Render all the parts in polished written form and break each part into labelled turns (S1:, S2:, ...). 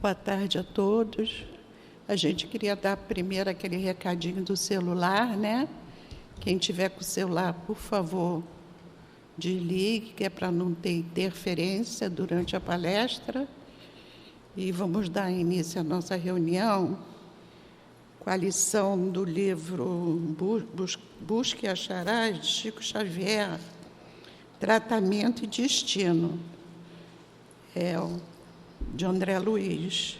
S1: Boa tarde a todos. A gente queria dar primeiro aquele recadinho do celular, né? Quem tiver com o celular, por favor, desligue, que é para não ter interferência durante a palestra. E vamos dar início à nossa reunião com a lição do livro Busque e Acharás, de Chico Xavier, Tratamento e Destino, de André Luiz,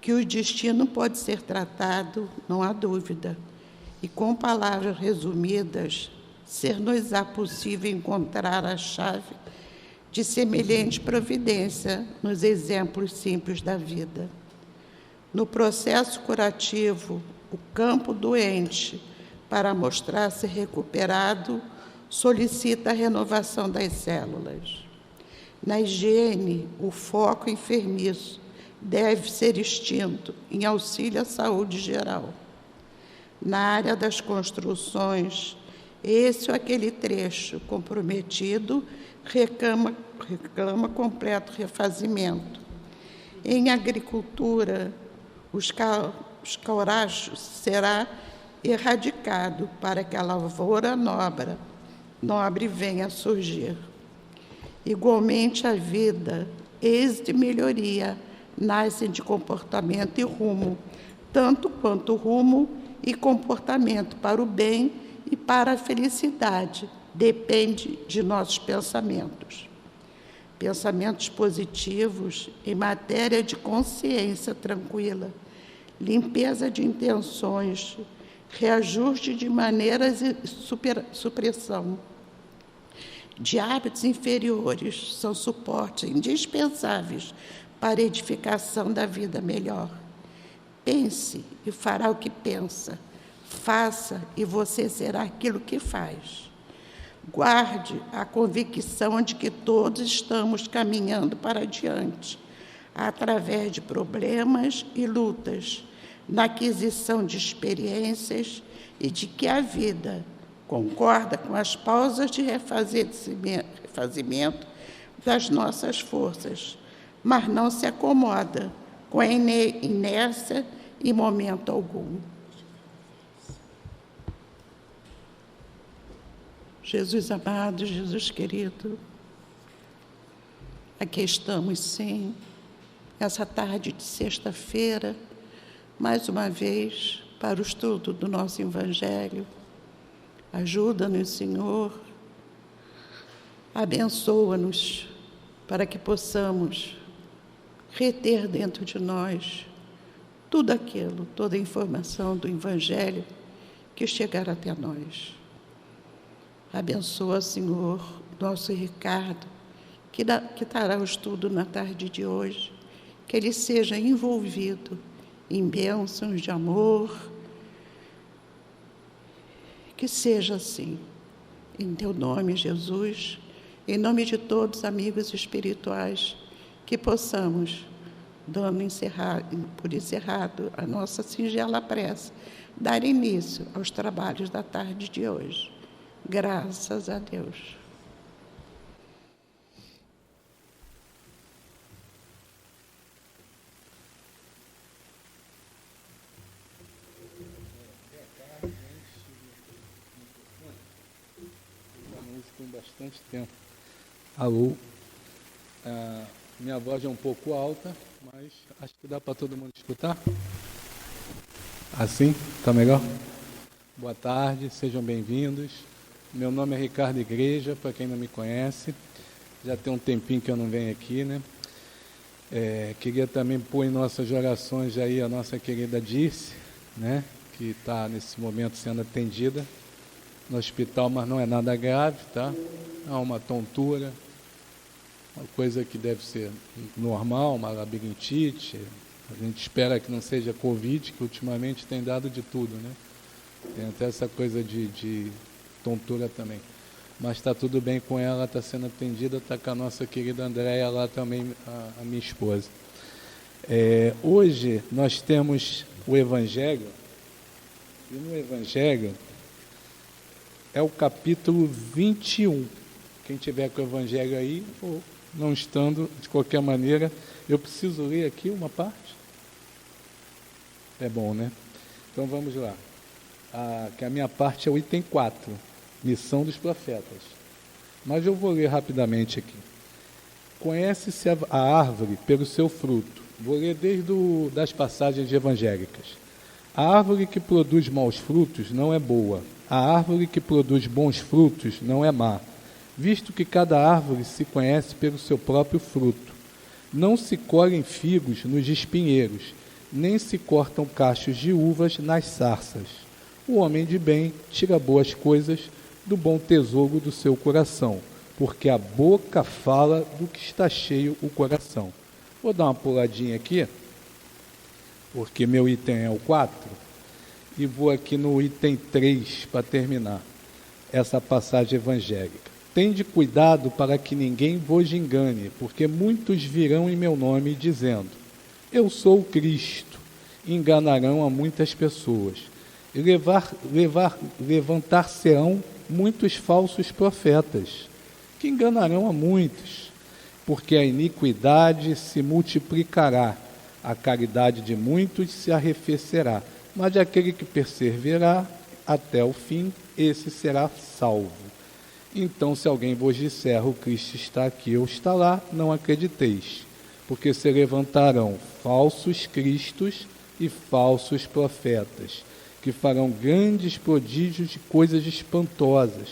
S1: que o destino pode ser tratado, não há dúvida, e com palavras resumidas, ser-nos-á possível encontrar a chave de semelhante providência nos exemplos simples da vida. No processo curativo, o campo doente, para mostrar-se recuperado, solicita a renovação das células. Na higiene, o foco enfermiço deve ser extinto em auxílio à saúde geral. Na área das construções, esse ou aquele trecho comprometido reclama completo refazimento. Em agricultura, os caurachos será erradicado para que a lavoura nobre venha a surgir. Igualmente, a vida, êxito e melhoria nascem de comportamento e rumo, tanto quanto rumo e comportamento para o bem e para a felicidade, depende de nossos pensamentos. Pensamentos positivos em matéria de consciência tranquila, limpeza de intenções, reajuste de maneiras e supressão de hábitos inferiores são suportes indispensáveis para a edificação da vida melhor. Pense e fará o que pensa. Faça e você será aquilo que faz. Guarde a convicção de que todos estamos caminhando para adiante, através de problemas e lutas, na aquisição de experiências e de que a vida concorda com as pausas de refazimento das nossas forças, mas não se acomoda com a inércia em momento algum. Jesus amado, Jesus querido, aqui estamos, sim, essa tarde de sexta-feira, mais uma vez, para o estudo do nosso Evangelho. Ajuda-nos, Senhor, abençoa-nos para que possamos reter dentro de nós tudo aquilo, toda a informação do Evangelho que chegar até nós. Abençoa, Senhor, nosso Ricardo, que dará o estudo na tarde de hoje, que ele seja envolvido em bênçãos de amor, que seja assim, em Teu nome, Jesus, em nome de todos os amigos espirituais, que possamos, por encerrado a nossa singela prece, dar início aos trabalhos da tarde de hoje. Graças a Deus.
S2: Tem bastante tempo. Alô, minha voz é um pouco alta, mas acho que dá para todo mundo escutar. Assim? Está melhor? Boa tarde, sejam bem-vindos. Meu nome é Ricardo Igreja, para quem não me conhece. Já tem um tempinho que eu não venho aqui, né? Queria também pôr em nossas orações aí a nossa querida Dirce, né? Que está nesse momento sendo atendida no hospital, mas não é nada grave, tá? Há uma tontura, uma coisa que deve ser normal, uma labirintite. A gente espera que não seja Covid, que ultimamente tem dado de tudo, né? Tem até essa coisa de tontura também. Mas está tudo bem com ela, está sendo atendida, está com a nossa querida Andréia lá também, a minha esposa. Hoje nós temos o Evangelho, e no Evangelho é o capítulo 21. Quem tiver com o Evangelho aí, ou Não estando, de qualquer maneira, eu preciso ler aqui uma parte? É bom, né? Então vamos lá. Que a minha parte é o item 4, missão dos profetas. Mas eu vou ler rapidamente aqui. Conhece-se a árvore pelo seu fruto. Vou ler desde das passagens evangélicas. A árvore que produz maus frutos não é boa. A árvore que produz bons frutos não é má, visto que cada árvore se conhece pelo seu próprio fruto. Não se colhem figos nos espinheiros, nem se cortam cachos de uvas nas sarças. O homem de bem tira boas coisas do bom tesouro do seu coração, porque a boca fala do que está cheio o coração. Vou dar uma puladinha aqui, porque meu item é o 4, e vou aqui no item 3 para terminar essa passagem evangélica. Tende cuidado para que ninguém vos engane, porque muitos virão em meu nome dizendo, eu sou o Cristo, e enganarão a muitas pessoas. E levantar-se-ão muitos falsos profetas, que enganarão a muitos, porque a iniquidade se multiplicará, a caridade de muitos se arrefecerá, mas aquele que perseverar até o fim, esse será salvo. Então, se alguém vos disser, o Cristo está aqui ou está lá, não acrediteis, porque se levantarão falsos cristos e falsos profetas, que farão grandes prodígios de coisas espantosas,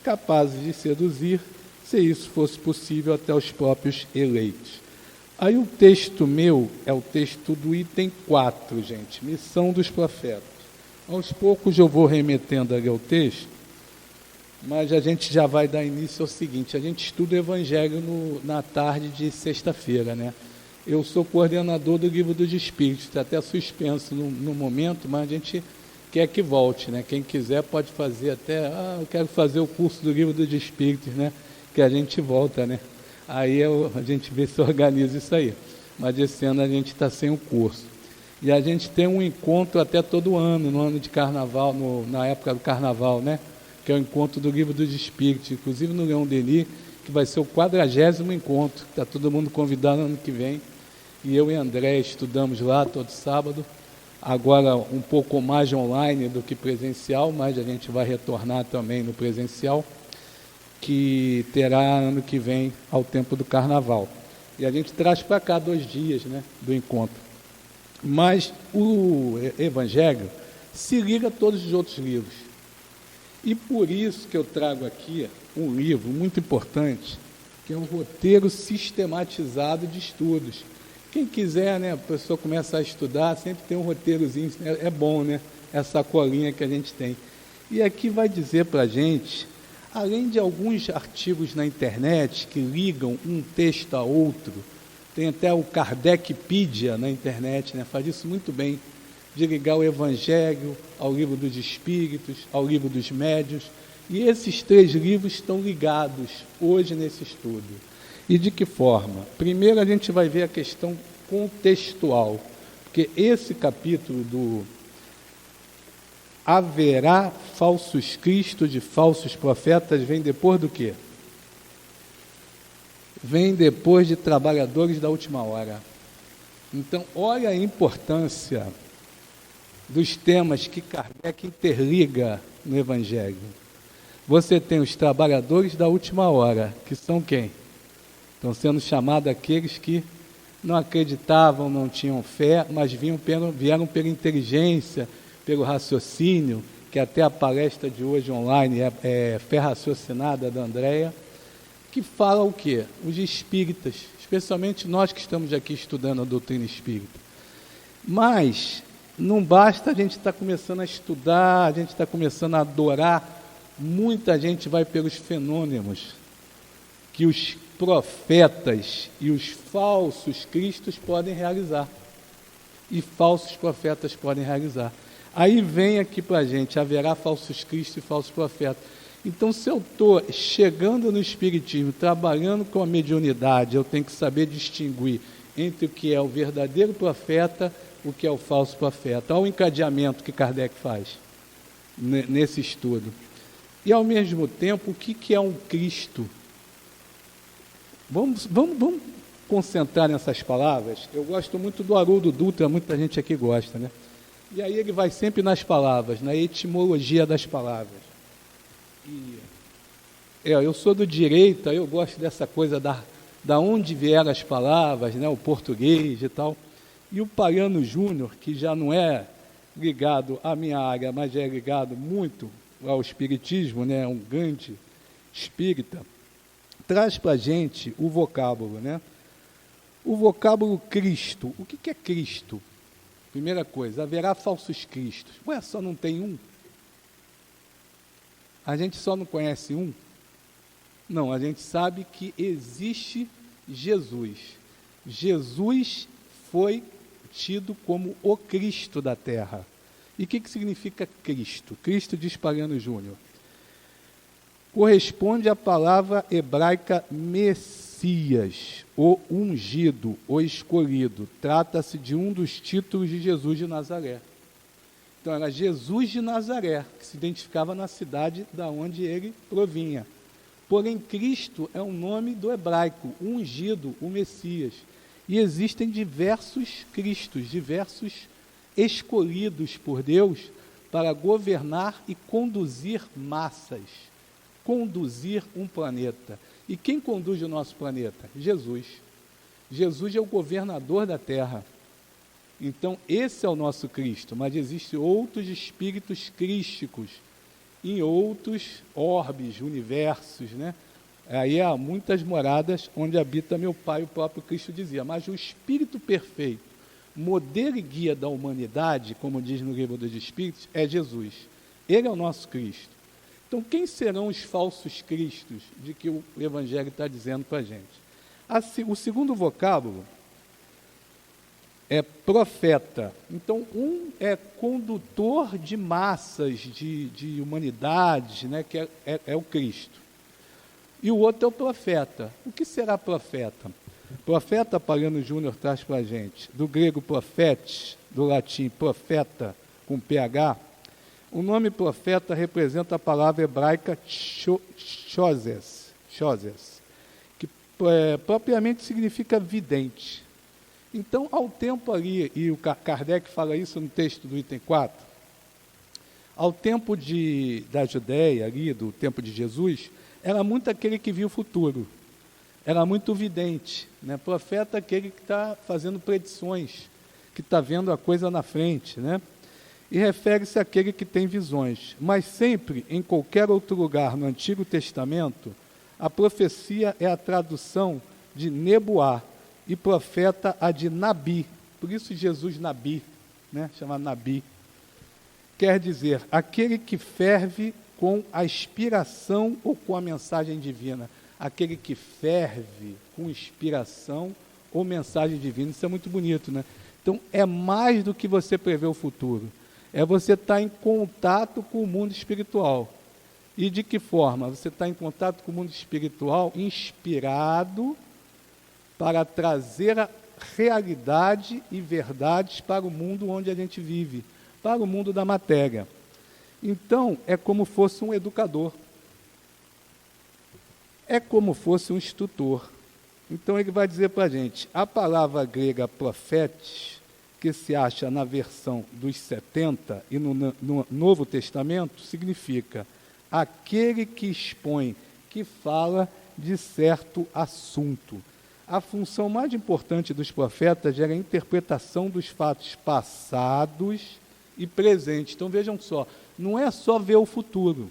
S2: capazes de seduzir, se isso fosse possível, até os próprios eleitos. Aí o texto meu é o texto do item 4, gente, missão dos profetas. Aos poucos eu vou remetendo ali ao texto, mas a gente já vai dar início ao seguinte, a gente estuda o Evangelho na tarde de sexta-feira, né? Eu sou coordenador do Livro dos Espíritos, está até suspenso no momento, mas a gente quer que volte, né? Quem quiser pode fazer até, eu quero fazer o curso do Livro dos Espíritos, né? Que a gente volta, né? Aí a gente vê se organiza isso aí. Mas esse ano a gente está sem o curso. E a gente tem um encontro até todo ano, no ano de carnaval, na época do carnaval, né? Que é o encontro do Livro dos Espíritos, inclusive no Leão Denis, que vai ser o 40º encontro, está todo mundo convidado no ano que vem. E eu e André estudamos lá todo sábado, agora um pouco mais online do que presencial, mas a gente vai retornar também no presencial, que terá ano que vem ao tempo do carnaval. E a gente traz para cá 2 dias, né, do encontro. Mas o Evangelho se liga a todos os outros livros. E por isso que eu trago aqui um livro muito importante, que é um roteiro sistematizado de estudos. Quem quiser, né, a pessoa começa a estudar, sempre tem um roteirozinho, é bom, né, essa colinha que a gente tem. E aqui vai dizer para a gente, além de alguns artigos na internet que ligam um texto a outro, tem até o Kardecpedia na internet, né, faz isso muito bem, de ligar o Evangelho ao Livro dos Espíritos, ao Livro dos Médiuns, e esses 3 livros estão ligados hoje nesse estudo. E de que forma? Primeiro a gente vai ver a questão contextual, porque esse capítulo do haverá falsos cristos e falsos profetas vem depois do quê? Vem depois de trabalhadores da última hora. Então, olha a importância dos temas que Kardec interliga no Evangelho. Você tem os trabalhadores da última hora, que são quem? Estão sendo chamados aqueles que não acreditavam, não tinham fé, mas vieram pela inteligência, pelo raciocínio, que até a palestra de hoje online é Fé Raciocinada, da Andréia, que fala o quê? Os espíritas, especialmente nós que estamos aqui estudando a doutrina espírita. Mas não basta a gente estar começando a estudar, a gente está começando a adorar, muita gente vai pelos fenômenos que os profetas e os falsos cristos podem realizar. E falsos profetas podem realizar. Aí vem aqui para a gente, haverá falsos cristos e falsos profetas. Então, se eu estou chegando no Espiritismo, trabalhando com a mediunidade, eu tenho que saber distinguir entre o que é o verdadeiro profeta e o que é o falso profeta. Olha o encadeamento que Kardec faz nesse estudo. E, ao mesmo tempo, o que é um Cristo? Vamos concentrar nessas palavras. Eu gosto muito do Haroldo Dutra, muita gente aqui gosta, né? E aí ele vai sempre nas palavras, na etimologia das palavras. Eu sou do direito, eu gosto dessa coisa da onde vieram as palavras, né? O português e tal. E o Paiano Júnior, que já não é ligado à minha área, mas é ligado muito ao espiritismo, né? Um grande espírita, traz para a gente o vocábulo, né? O vocábulo Cristo. O que é Cristo? Primeira coisa, haverá falsos cristos. Ué, só não tem um? A gente só não conhece um? Não, a gente sabe que existe Jesus. Jesus foi tido como o Cristo da Terra. E o que significa Cristo? Cristo, diz Paiano Júnior, corresponde à palavra hebraica Messias, o ungido, o escolhido. Trata-se de um dos títulos de Jesus de Nazaré. Então, era Jesus de Nazaré, que se identificava na cidade da onde ele provinha. Porém, Cristo é um nome do hebraico, o ungido, o Messias. E existem diversos Cristos, diversos escolhidos por Deus para governar e conduzir massas, conduzir um planeta. E quem conduz o nosso planeta? Jesus. Jesus é o governador da Terra. Então, esse é o nosso Cristo, mas existem outros espíritos crísticos em outros orbes, universos, né? Aí há muitas moradas onde habita meu Pai, o próprio Cristo dizia. Mas o Espírito perfeito, modelo e guia da humanidade, como diz no livro dos Espíritos, é Jesus. Ele é o nosso Cristo. Então, quem serão os falsos cristos de que o Evangelho está dizendo para a gente? O segundo vocábulo é profeta. Então, um é condutor de massas, de humanidade, né, que é o Cristo. E o outro é o profeta. O que será profeta? Profeta, Paiano Júnior traz para a gente, do grego profetes, do latim profeta, com PH, o nome profeta representa a palavra hebraica choses, que propriamente significa vidente. Então, ao tempo ali, e o Kardec fala isso no texto do item 4, ao tempo da Judéia, ali, do tempo de Jesus, era muito aquele que viu o futuro, era muito vidente, né? Profeta é aquele que está fazendo predições, que está vendo a coisa na frente, né? E refere-se àquele que tem visões. Mas sempre, em qualquer outro lugar no Antigo Testamento, a profecia é a tradução de nebuá, e profeta a de Nabi. Por isso Jesus Nabi, né? Chama Nabi. Quer dizer, aquele que ferve com a inspiração ou com a mensagem divina. Aquele que ferve com inspiração ou mensagem divina. Isso é muito bonito, né? Então, é mais do que você prever o futuro. É você estar em contato com o mundo espiritual. E de que forma? Você está em contato com o mundo espiritual inspirado para trazer a realidade e verdades para o mundo onde a gente vive, para o mundo da matéria. Então, é como fosse um educador. É como fosse um instrutor. Então, ele vai dizer para a gente, a palavra grega profetes, que se acha na versão dos 70 e no Novo Testamento, significa aquele que expõe, que fala de certo assunto. A função mais importante dos profetas era a interpretação dos fatos passados e presentes. Então, vejam só, não é só ver o futuro,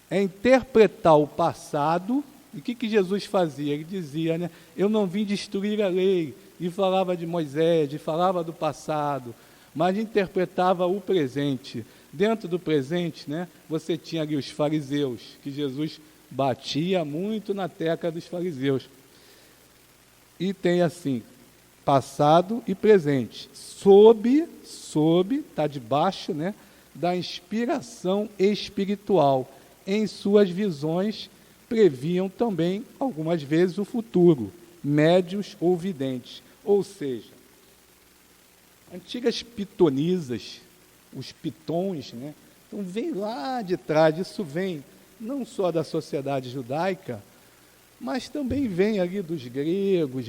S2: é interpretar o passado. E o que Jesus fazia? Ele dizia, né, eu não vim destruir a lei, e falava de Moisés, e falava do passado, mas interpretava o presente. Dentro do presente, né, você tinha ali os fariseus, que Jesus batia muito na tecla dos fariseus. E tem assim, passado e presente, sob, está debaixo, né, da inspiração espiritual. Em suas visões, previam também, algumas vezes, o futuro, médios ou videntes. Ou seja, antigas pitonisas, os pitons, né, então vem lá de trás, isso vem não só da sociedade judaica, mas também vem ali dos gregos,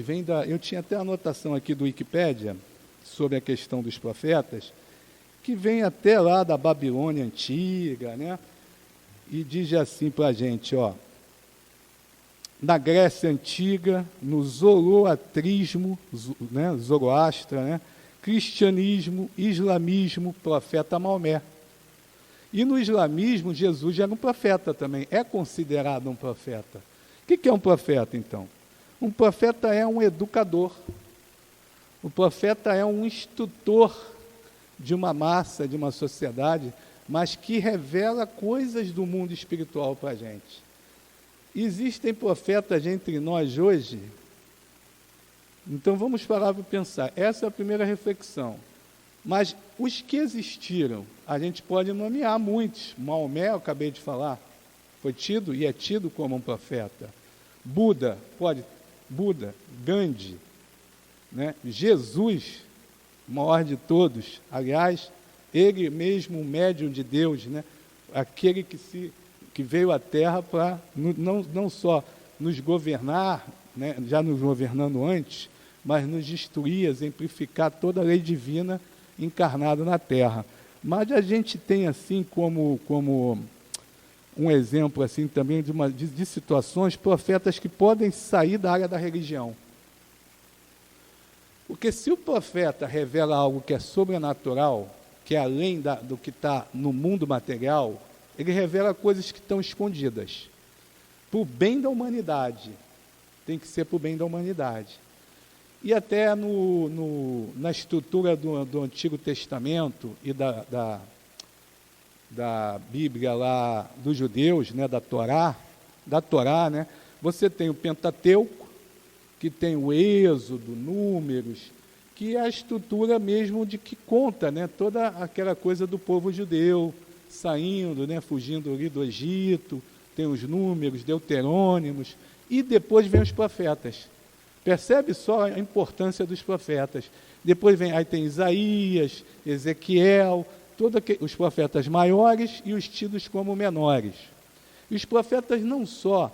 S2: eu tinha até a anotação aqui do Wikipédia sobre a questão dos profetas, que vem até lá da Babilônia antiga, né? E diz assim para a gente, ó, na Grécia Antiga, no zoroastrismo, né, Zoroastra, né, cristianismo, islamismo, profeta Maomé. E no islamismo, Jesus era um profeta também, é considerado um profeta. O que é um profeta, então? Um profeta é um educador. O profeta é um instrutor de uma massa, de uma sociedade, mas que revela coisas do mundo espiritual para a gente. Existem profetas entre nós hoje? Então vamos parar para pensar. Essa é a primeira reflexão. Mas os que existiram, a gente pode nomear muitos. Maomé, eu acabei de falar, foi tido e é tido como um profeta. Buda, Gandhi, né? Jesus, o maior de todos, aliás, ele mesmo, um médium de Deus, né? Aquele que veio à Terra para não só nos governar, né? Já nos governando antes, mas nos instruir, exemplificar toda a lei divina encarnada na Terra. Mas a gente tem assim como um exemplo assim também de situações, profetas que podem sair da área da religião. Porque se o profeta revela algo que é sobrenatural, que é além do que está no mundo material, ele revela coisas que estão escondidas. Para o bem da humanidade. Tem que ser para o bem da humanidade. E até na estrutura do Antigo Testamento e da Bíblia lá dos judeus, né, da Torá, né, você tem o Pentateuco, que tem o Êxodo, Números, que é a estrutura mesmo de que conta, né, toda aquela coisa do povo judeu, saindo, né, fugindo ali do Egito, tem os Números, Deuterônimos, e depois vem os profetas. Percebe só a importância dos profetas. Depois aí tem Isaías, Ezequiel, os profetas maiores e os tidos como menores. E os profetas não só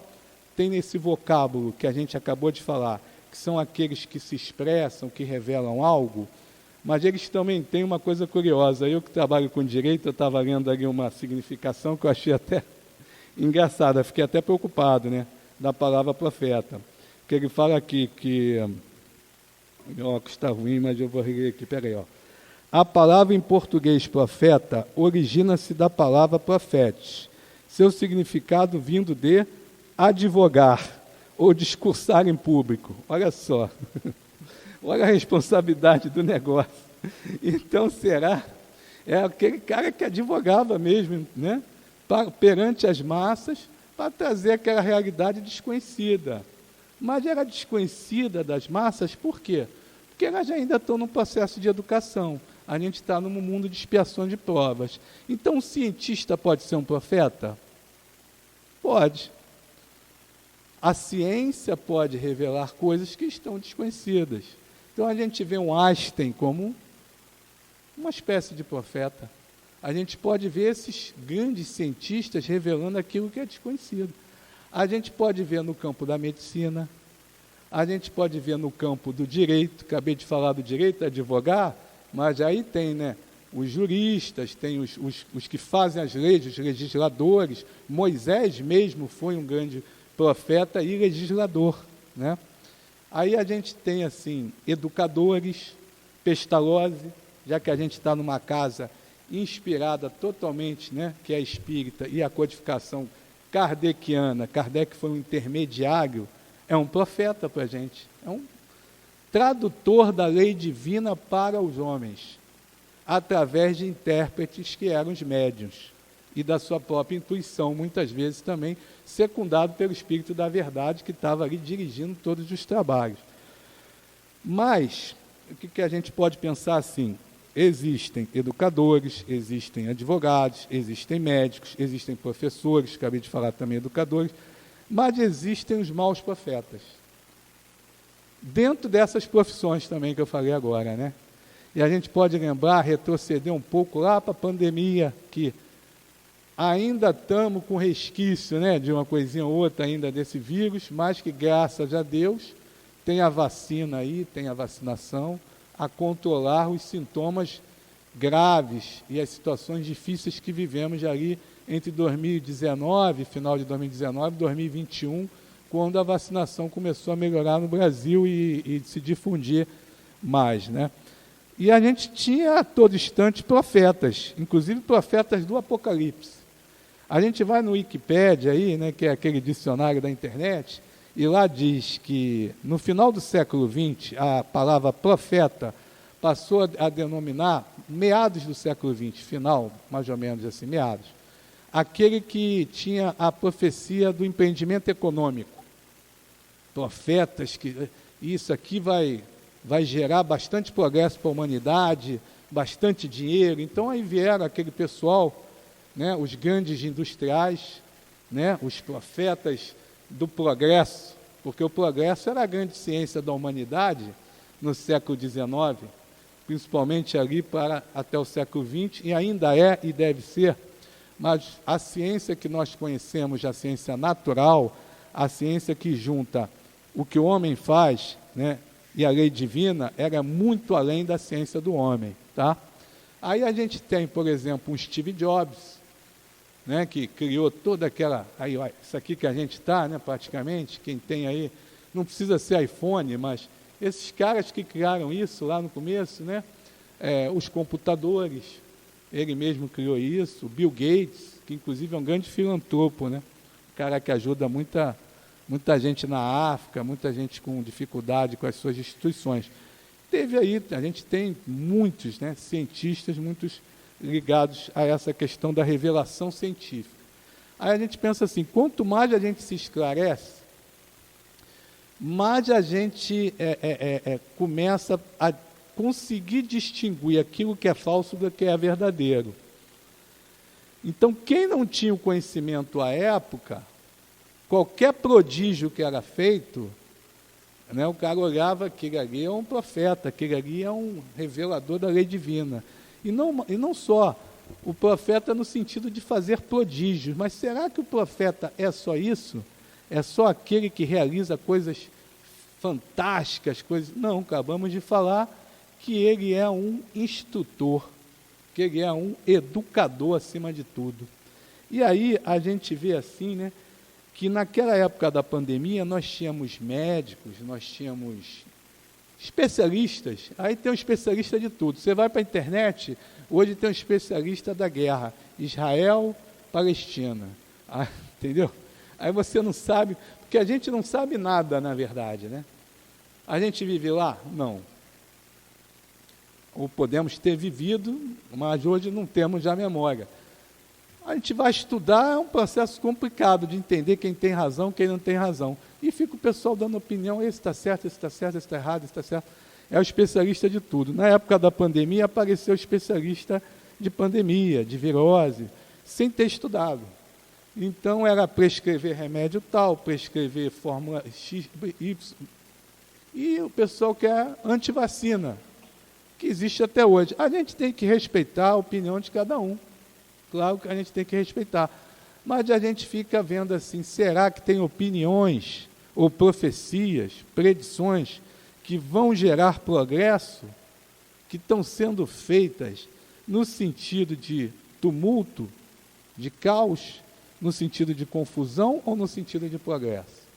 S2: têm esse vocábulo que a gente acabou de falar, que são aqueles que se expressam, que revelam algo, mas eles também têm uma coisa curiosa. Eu que trabalho com direito, eu estava lendo ali uma significação que eu achei até engraçada, fiquei até preocupado, né, da palavra profeta. Que ele fala aqui que... Meu óculos está ruim, mas eu vou reler aqui, peraí, ó. A palavra em português profeta origina-se da palavra profetes, seu significado vindo de advogar ou discursar em público. Olha só, olha a responsabilidade do negócio. Então, é aquele cara que advogava mesmo, né, perante as massas, para trazer aquela realidade desconhecida. Mas era desconhecida das massas, por quê? Porque elas ainda estão num processo de educação. A gente está num mundo de expiação de provas. Então, um cientista pode ser um profeta? Pode. A ciência pode revelar coisas que estão desconhecidas. Então, a gente vê um Einstein como uma espécie de profeta. A gente pode ver esses grandes cientistas revelando aquilo que é desconhecido. A gente pode ver no campo da medicina, a gente pode ver no campo do direito, acabei de falar do direito, advogar, mas aí tem, né, os juristas, tem os que fazem as leis, os legisladores. Moisés mesmo foi um grande profeta e legislador, né? Aí a gente tem, assim, educadores, Pestalozzi, já que a gente está numa casa inspirada totalmente, né, que é espírita, e a codificação kardeciana. Kardec foi um intermediário, é um profeta para a gente, é um tradutor da lei divina para os homens, através de intérpretes que eram os médiuns, e da sua própria intuição, muitas vezes também secundado pelo Espírito da Verdade, que estava ali dirigindo todos os trabalhos. Mas, o que a gente pode pensar assim? Existem educadores, existem advogados, existem médicos, existem professores, acabei de falar também educadores, mas existem os maus profetas. Dentro dessas profissões também que eu falei agora, né? E a gente pode lembrar, retroceder um pouco lá para a pandemia, que ainda estamos com resquício, né, de uma coisinha ou outra ainda desse vírus, mas que, graças a Deus, tem a vacina aí, tem a vacinação, a controlar os sintomas graves e as situações difíceis que vivemos ali entre 2019, final de 2019 e 2021, quando a vacinação começou a melhorar no Brasil e se difundir mais, né? E a gente tinha a todo instante profetas, inclusive profetas do Apocalipse. A gente vai no Wikipédia aí, né, que é aquele dicionário da internet, e lá diz que no final do século XX, a palavra profeta passou a denominar, meados do século XX, final, mais ou menos assim, meados, aquele que tinha a profecia do empreendimento econômico. Profetas, que isso aqui vai gerar bastante progresso para a humanidade, bastante dinheiro. Então, aí vieram aquele pessoal, né, os grandes industriais, né, os profetas do progresso, porque o progresso era a grande ciência da humanidade no século XIX, principalmente ali para até o século XX, e ainda é e deve ser, mas a ciência que nós conhecemos, a ciência natural, a ciência que junta o que o homem faz, né, e a lei divina, era muito além da ciência do homem, tá? Aí a gente tem, por exemplo, um Steve Jobs, né, que criou toda aquela... Aí, ó, isso aqui que a gente está, né, praticamente, quem tem aí, não precisa ser iPhone, mas esses caras que criaram isso lá no começo, né, os computadores, ele mesmo criou isso, o Bill Gates, que inclusive é um grande filantropo, né, um cara que ajuda muita gente na África, muita gente com dificuldade com as suas instituições. Teve aí, a gente tem muitos, né, cientistas, muitos ligados a essa questão da revelação científica. Aí a gente pensa assim, quanto mais a gente se esclarece, mais a gente começa a conseguir distinguir aquilo que é falso do que é verdadeiro. Então, quem não tinha o conhecimento à época, qualquer prodígio que era feito, né, o cara olhava, aquele ali é um profeta, aquele ali é um revelador da lei divina. E não só o profeta no sentido de fazer prodígios, mas será que o profeta é só isso? É só aquele que realiza coisas fantásticas, coisas... Não, acabamos de falar que ele é um instrutor, que ele é um educador acima de tudo. E aí a gente vê assim, né, que naquela época da pandemia nós tínhamos médicos, nós tínhamos especialistas, aí tem um especialista de tudo. Você vai para a internet, hoje tem um especialista da guerra, Israel, Palestina, entendeu? Aí você não sabe, porque a gente não sabe nada, na verdade, né? A gente vive lá? Não. Ou podemos ter vivido, mas hoje não temos já memória. A gente vai estudar, é um processo complicado de entender quem tem razão, quem não tem razão. E fica o pessoal dando opinião, esse está certo, esse está certo, esse está errado, esse está certo. É o especialista de tudo. Na época da pandemia, apareceu o especialista de pandemia, de virose, sem ter estudado. Então, era prescrever remédio tal, prescrever fórmula X, Y. E o pessoal quer antivacina, que existe até hoje. A gente tem que respeitar a opinião de cada um. Claro que a gente tem que respeitar. Mas a gente fica vendo assim, será que tem opiniões ou profecias, predições que vão gerar progresso, que estão sendo feitas no sentido de tumulto, de caos, no sentido de confusão ou no sentido de progresso?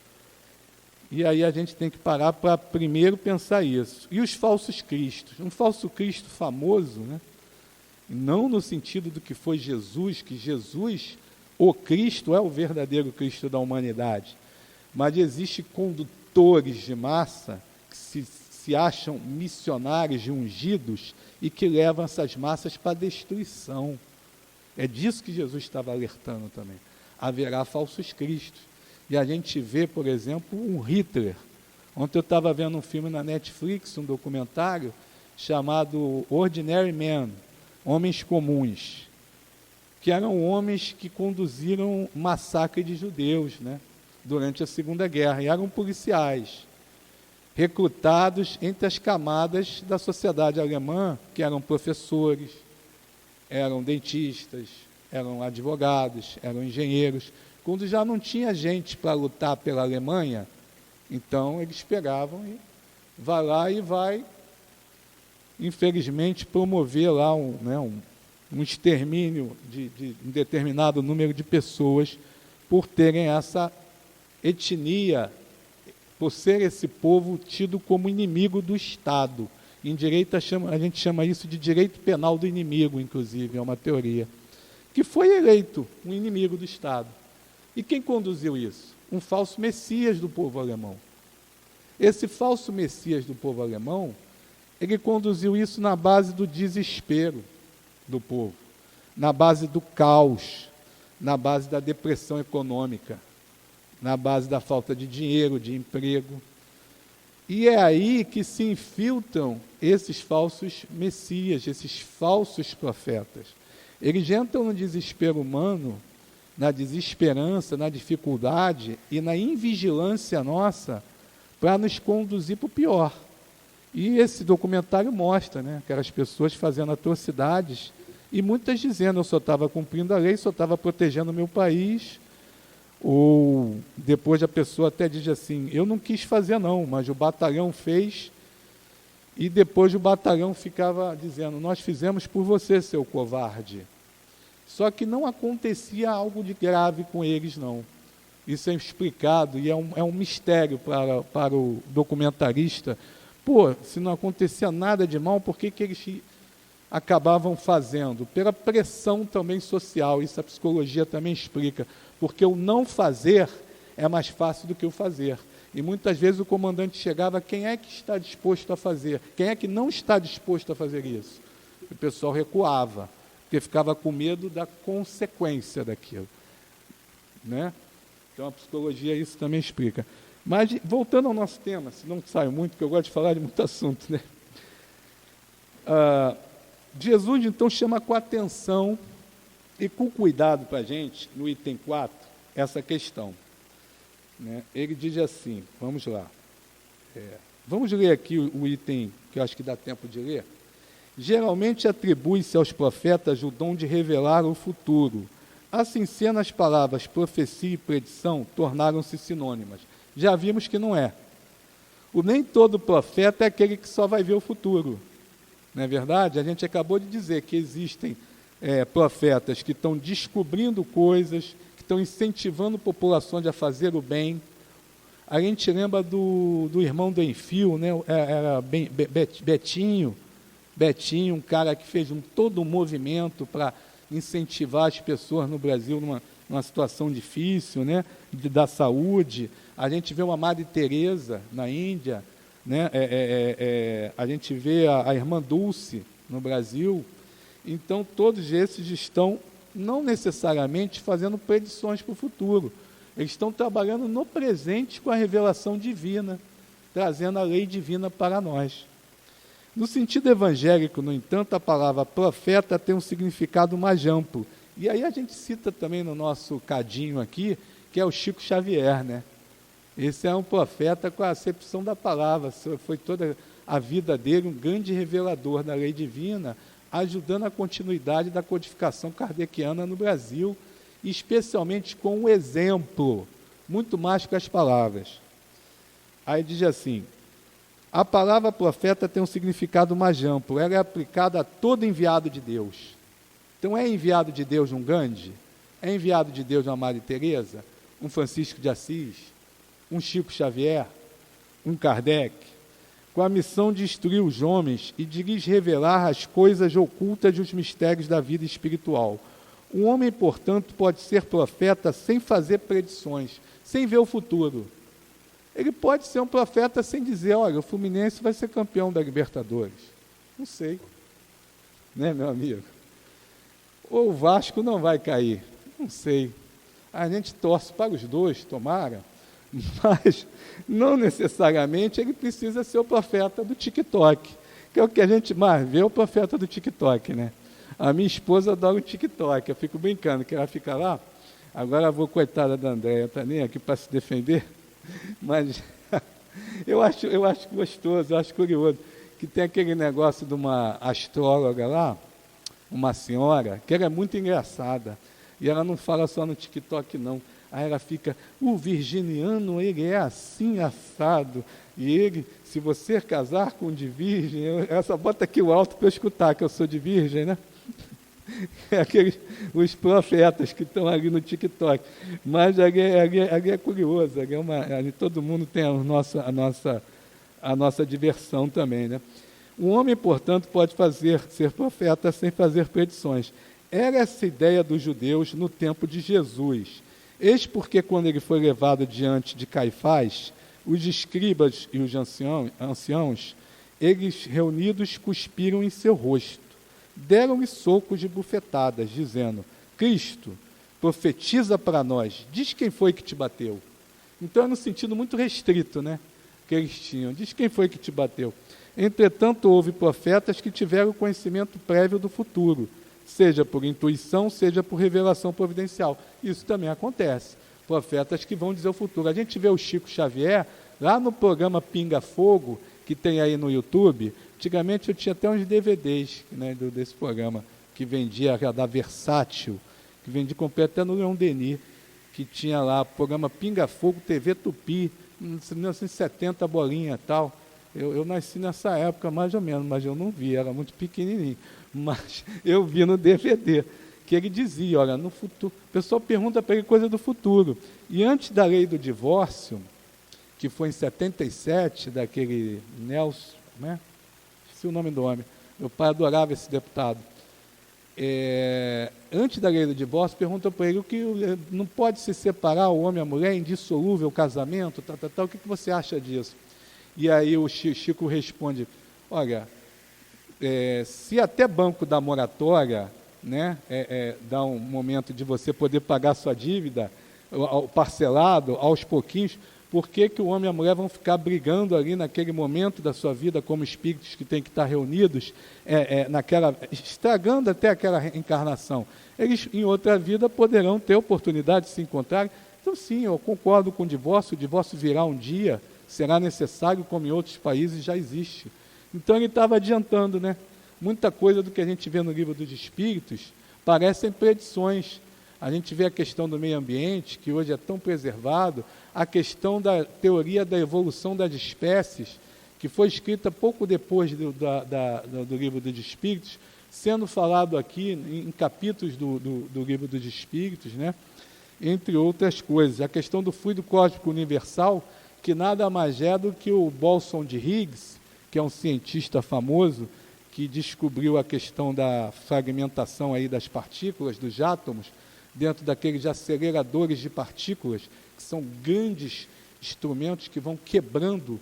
S2: E aí a gente tem que parar para primeiro pensar isso. E os falsos cristos? Um falso cristo famoso, né? Não no sentido do que foi Jesus, que Jesus, o Cristo, é o verdadeiro Cristo da humanidade. Mas existem condutores de massa que se acham missionários e ungidos e que levam essas massas para a destruição. É disso que Jesus estava alertando também. Haverá falsos cristos. E a gente vê, por exemplo, um Hitler. Ontem eu estava vendo um filme na Netflix, um documentário, chamado Ordinary Men, Homens Comuns, que eram homens que conduziram massacre de judeus, né, durante a Segunda Guerra, e eram policiais, recrutados entre as camadas da sociedade alemã, que eram professores, eram dentistas, eram advogados, eram engenheiros. Quando já não tinha gente para lutar pela Alemanha, então eles pegavam e vai lá e vai, infelizmente, promover lá um extermínio de um determinado número de pessoas por terem essa etnia, por ser esse povo tido como inimigo do Estado. Em direito, a gente chama isso de direito penal do inimigo, inclusive, é uma teoria, que foi eleito um inimigo do Estado. E quem conduziu isso? Um falso messias do povo alemão. Esse falso messias do povo alemão, ele conduziu isso na base do desespero do povo, na base do caos, na base da depressão econômica, na base da falta de dinheiro, de emprego. E é aí que se infiltram esses falsos messias, esses falsos profetas. Eles entram no desespero humano, na desesperança, na dificuldade e na invigilância nossa para nos conduzir para o pior. E esse documentário mostra, né, aquelas pessoas fazendo atrocidades e muitas dizendo, eu só estava cumprindo a lei, só estava protegendo o meu país. Ou depois a pessoa até diz assim, eu não quis fazer não, mas o batalhão fez, e depois o batalhão ficava dizendo, nós fizemos por você, seu covarde. Só que não acontecia algo de grave com eles, não. Isso é explicado e é um mistério para o documentarista. Pô, se não acontecia nada de mal, por que eles acabavam fazendo? Pela pressão também social, isso a psicologia também explica. Porque o não fazer é mais fácil do que o fazer. E muitas vezes o comandante chegava, quem é que está disposto a fazer? Quem é que não está disposto a fazer isso? O pessoal recuava, porque ficava com medo da consequência daquilo. Né? Então a psicologia isso também explica. Mas voltando ao nosso tema, se não saio muito, porque eu gosto de falar de muito assunto, né? Jesus então chama com atenção e com cuidado para a gente, no item 4, essa questão. Né? Ele diz assim, vamos lá. Vamos ler aqui o item, que eu acho que dá tempo de ler. Geralmente atribui-se aos profetas o dom de revelar o futuro. Assim sendo, as palavras profecia e predição tornaram-se sinônimas. Já vimos que não é. Nem todo profeta é aquele que só vai ver o futuro. Não é verdade? A gente acabou de dizer que existem profetas que estão descobrindo coisas, que estão incentivando populações a fazer o bem. A gente lembra do irmão do Enfio, né? Era Betinho, um cara que fez todo um movimento para incentivar as pessoas no Brasil numa situação difícil, né? Da saúde. A gente vê uma Madre Teresa na Índia, né? A gente vê a irmã Dulce no Brasil. Então, todos esses estão, não necessariamente, fazendo predições para o futuro. Eles estão trabalhando no presente com a revelação divina, trazendo a lei divina para nós. No sentido evangélico, no entanto, a palavra profeta tem um significado mais amplo. E aí a gente cita também no nosso cadinho aqui, que é o Chico Xavier, né? Esse é um profeta com a acepção da palavra, foi toda a vida dele um grande revelador da lei divina, ajudando a continuidade da codificação kardeciana no Brasil, especialmente com o exemplo, muito mais que as palavras. Aí diz assim, a palavra profeta tem um significado mais amplo, ela é aplicada a todo enviado de Deus. Então é enviado de Deus um Gandhi? É enviado de Deus uma Madre Teresa? Um Francisco de Assis? Um Chico Xavier? Um Kardec? Com a missão de instruir os homens e de lhes revelar as coisas ocultas dos mistérios da vida espiritual. Um homem, portanto, pode ser profeta sem fazer predições, sem ver o futuro. Ele pode ser um profeta sem dizer, olha, o Fluminense vai ser campeão da Libertadores. Não sei. Né, meu amigo? Ou o Vasco não vai cair. Não sei. A gente torce para os dois, tomara, mas não necessariamente ele precisa ser o profeta do TikTok, que é o que a gente mais vê, o profeta do TikTok, né? A minha esposa adora o TikTok, eu fico brincando, que ela fica lá, agora a coitada da Andréia, está nem aqui para se defender, mas eu acho gostoso, eu acho curioso, que tem aquele negócio de uma astróloga lá, uma senhora que era muito engraçada, e ela não fala só no TikTok, não. Aí ela fica, o virginiano, ele é assim, assado, e ele, se você casar com um de virgem, essa bota aqui o alto para eu escutar, que eu sou de virgem, né? Os profetas que estão ali no TikTok. Mas ali é curioso, ali todo mundo tem a nossa diversão também, né? Um homem, portanto, pode ser profeta sem fazer predições. Era essa ideia dos judeus no tempo de Jesus. Eis porque, quando ele foi levado diante de Caifás, os escribas e os anciãos, eles reunidos cuspiram em seu rosto. Deram-lhe socos de bufetadas, dizendo, Cristo, profetiza para nós, diz quem foi que te bateu. Então é no sentido muito restrito, né, que eles tinham, diz quem foi que te bateu. Entretanto, houve profetas que tiveram conhecimento prévio do futuro, seja por intuição, seja por revelação providencial. Isso também acontece. Profetas que vão dizer o futuro. A gente vê o Chico Xavier, lá no programa Pinga Fogo, que tem aí no YouTube. Antigamente eu tinha até uns DVDs, né, desse programa, que vendia, da Versátil, que vendia, comprei até no Leon Denis, que tinha lá o programa Pinga Fogo, TV Tupi, 1970, bolinha e tal. Eu nasci nessa época, mais ou menos, mas eu não vi, era muito pequenininho. Mas eu vi no DVD, que ele dizia, olha, no futuro... O pessoal pergunta para ele coisa do futuro. E antes da lei do divórcio, que foi em 77, daquele Nelson, né? Esqueci o nome do homem. Meu pai adorava esse deputado. Antes da lei do divórcio, pergunta para ele o que não pode se separar o homem e a mulher, indissolúvel o casamento, o que você acha disso? E aí o Chico responde, olha, se até banco da moratória, né, dá um momento de você poder pagar sua dívida, parcelado, aos pouquinhos, por que o homem e a mulher vão ficar brigando ali naquele momento da sua vida, como espíritos que têm que estar reunidos, estragando até aquela reencarnação? Eles, em outra vida, poderão ter oportunidade de se encontrar. Então, sim, eu concordo com o divórcio virá um dia, será necessário, como em outros países já existe. Então, ele estava adiantando, né? Muita coisa do que a gente vê no Livro dos Espíritos parecem predições. A gente vê a questão do meio ambiente, que hoje é tão preservado, a questão da teoria da evolução das espécies, que foi escrita pouco depois do Livro dos Espíritos, sendo falado aqui em capítulos do Livro dos Espíritos, né? Entre outras coisas. A questão do fluido cósmico universal, que nada mais é do que o bóson de Higgs, que é um cientista famoso, que descobriu a questão da fragmentação aí das partículas, dos átomos, dentro daqueles aceleradores de partículas, que são grandes instrumentos que vão quebrando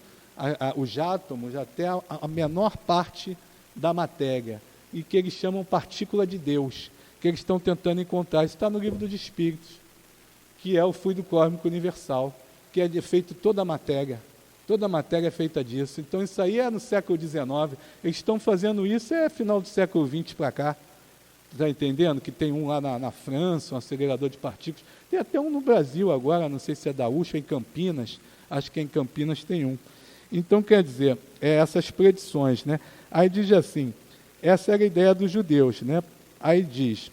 S2: os átomos até a menor parte da matéria, e que eles chamam partícula de Deus, que eles estão tentando encontrar. Isso está no Livro dos Espíritos, que é o fluido cósmico universal, que é feito toda a matéria é feita disso. Então isso aí é no século XIX, eles estão fazendo isso final do século XX para cá. Está entendendo? Que tem um lá na França, um acelerador de partículas. Tem até um no Brasil agora, não sei se é da USP, em Campinas. Acho que em Campinas tem um. Então, quer dizer, essas predições, né? Aí diz assim, essa era a ideia dos judeus, né? Aí diz,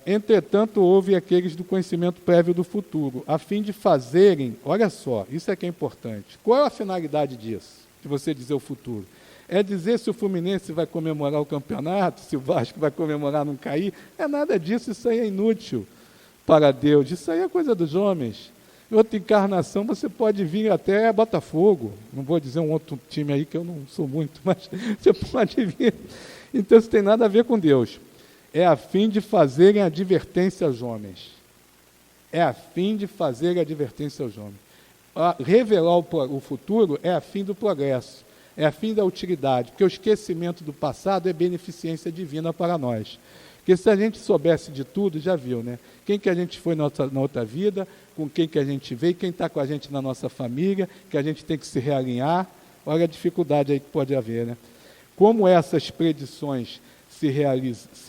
S2: entretanto, houve aqueles do conhecimento prévio do futuro, a fim de fazerem, olha só, isso é que é importante. Qual é a finalidade disso, de você dizer o futuro? É dizer se o Fluminense vai comemorar o campeonato, se o Vasco vai comemorar não cair. É nada disso, isso aí é inútil para Deus. Isso aí é coisa dos homens. Em outra encarnação você pode vir até Botafogo. Não vou dizer um outro time aí que eu não sou muito, mas você pode vir. Então isso tem nada a ver com Deus. É a fim de fazerem advertência aos homens. É a fim de fazer advertência aos homens. Revelar o futuro é a fim do progresso. É a fim da utilidade, porque o esquecimento do passado é beneficência divina para nós. Porque se a gente soubesse de tudo, já viu, né? Quem que a gente foi na outra vida, com quem que a gente veio, quem está com a gente na nossa família, que a gente tem que se realinhar. Olha a dificuldade aí que pode haver, né? Como essas predições se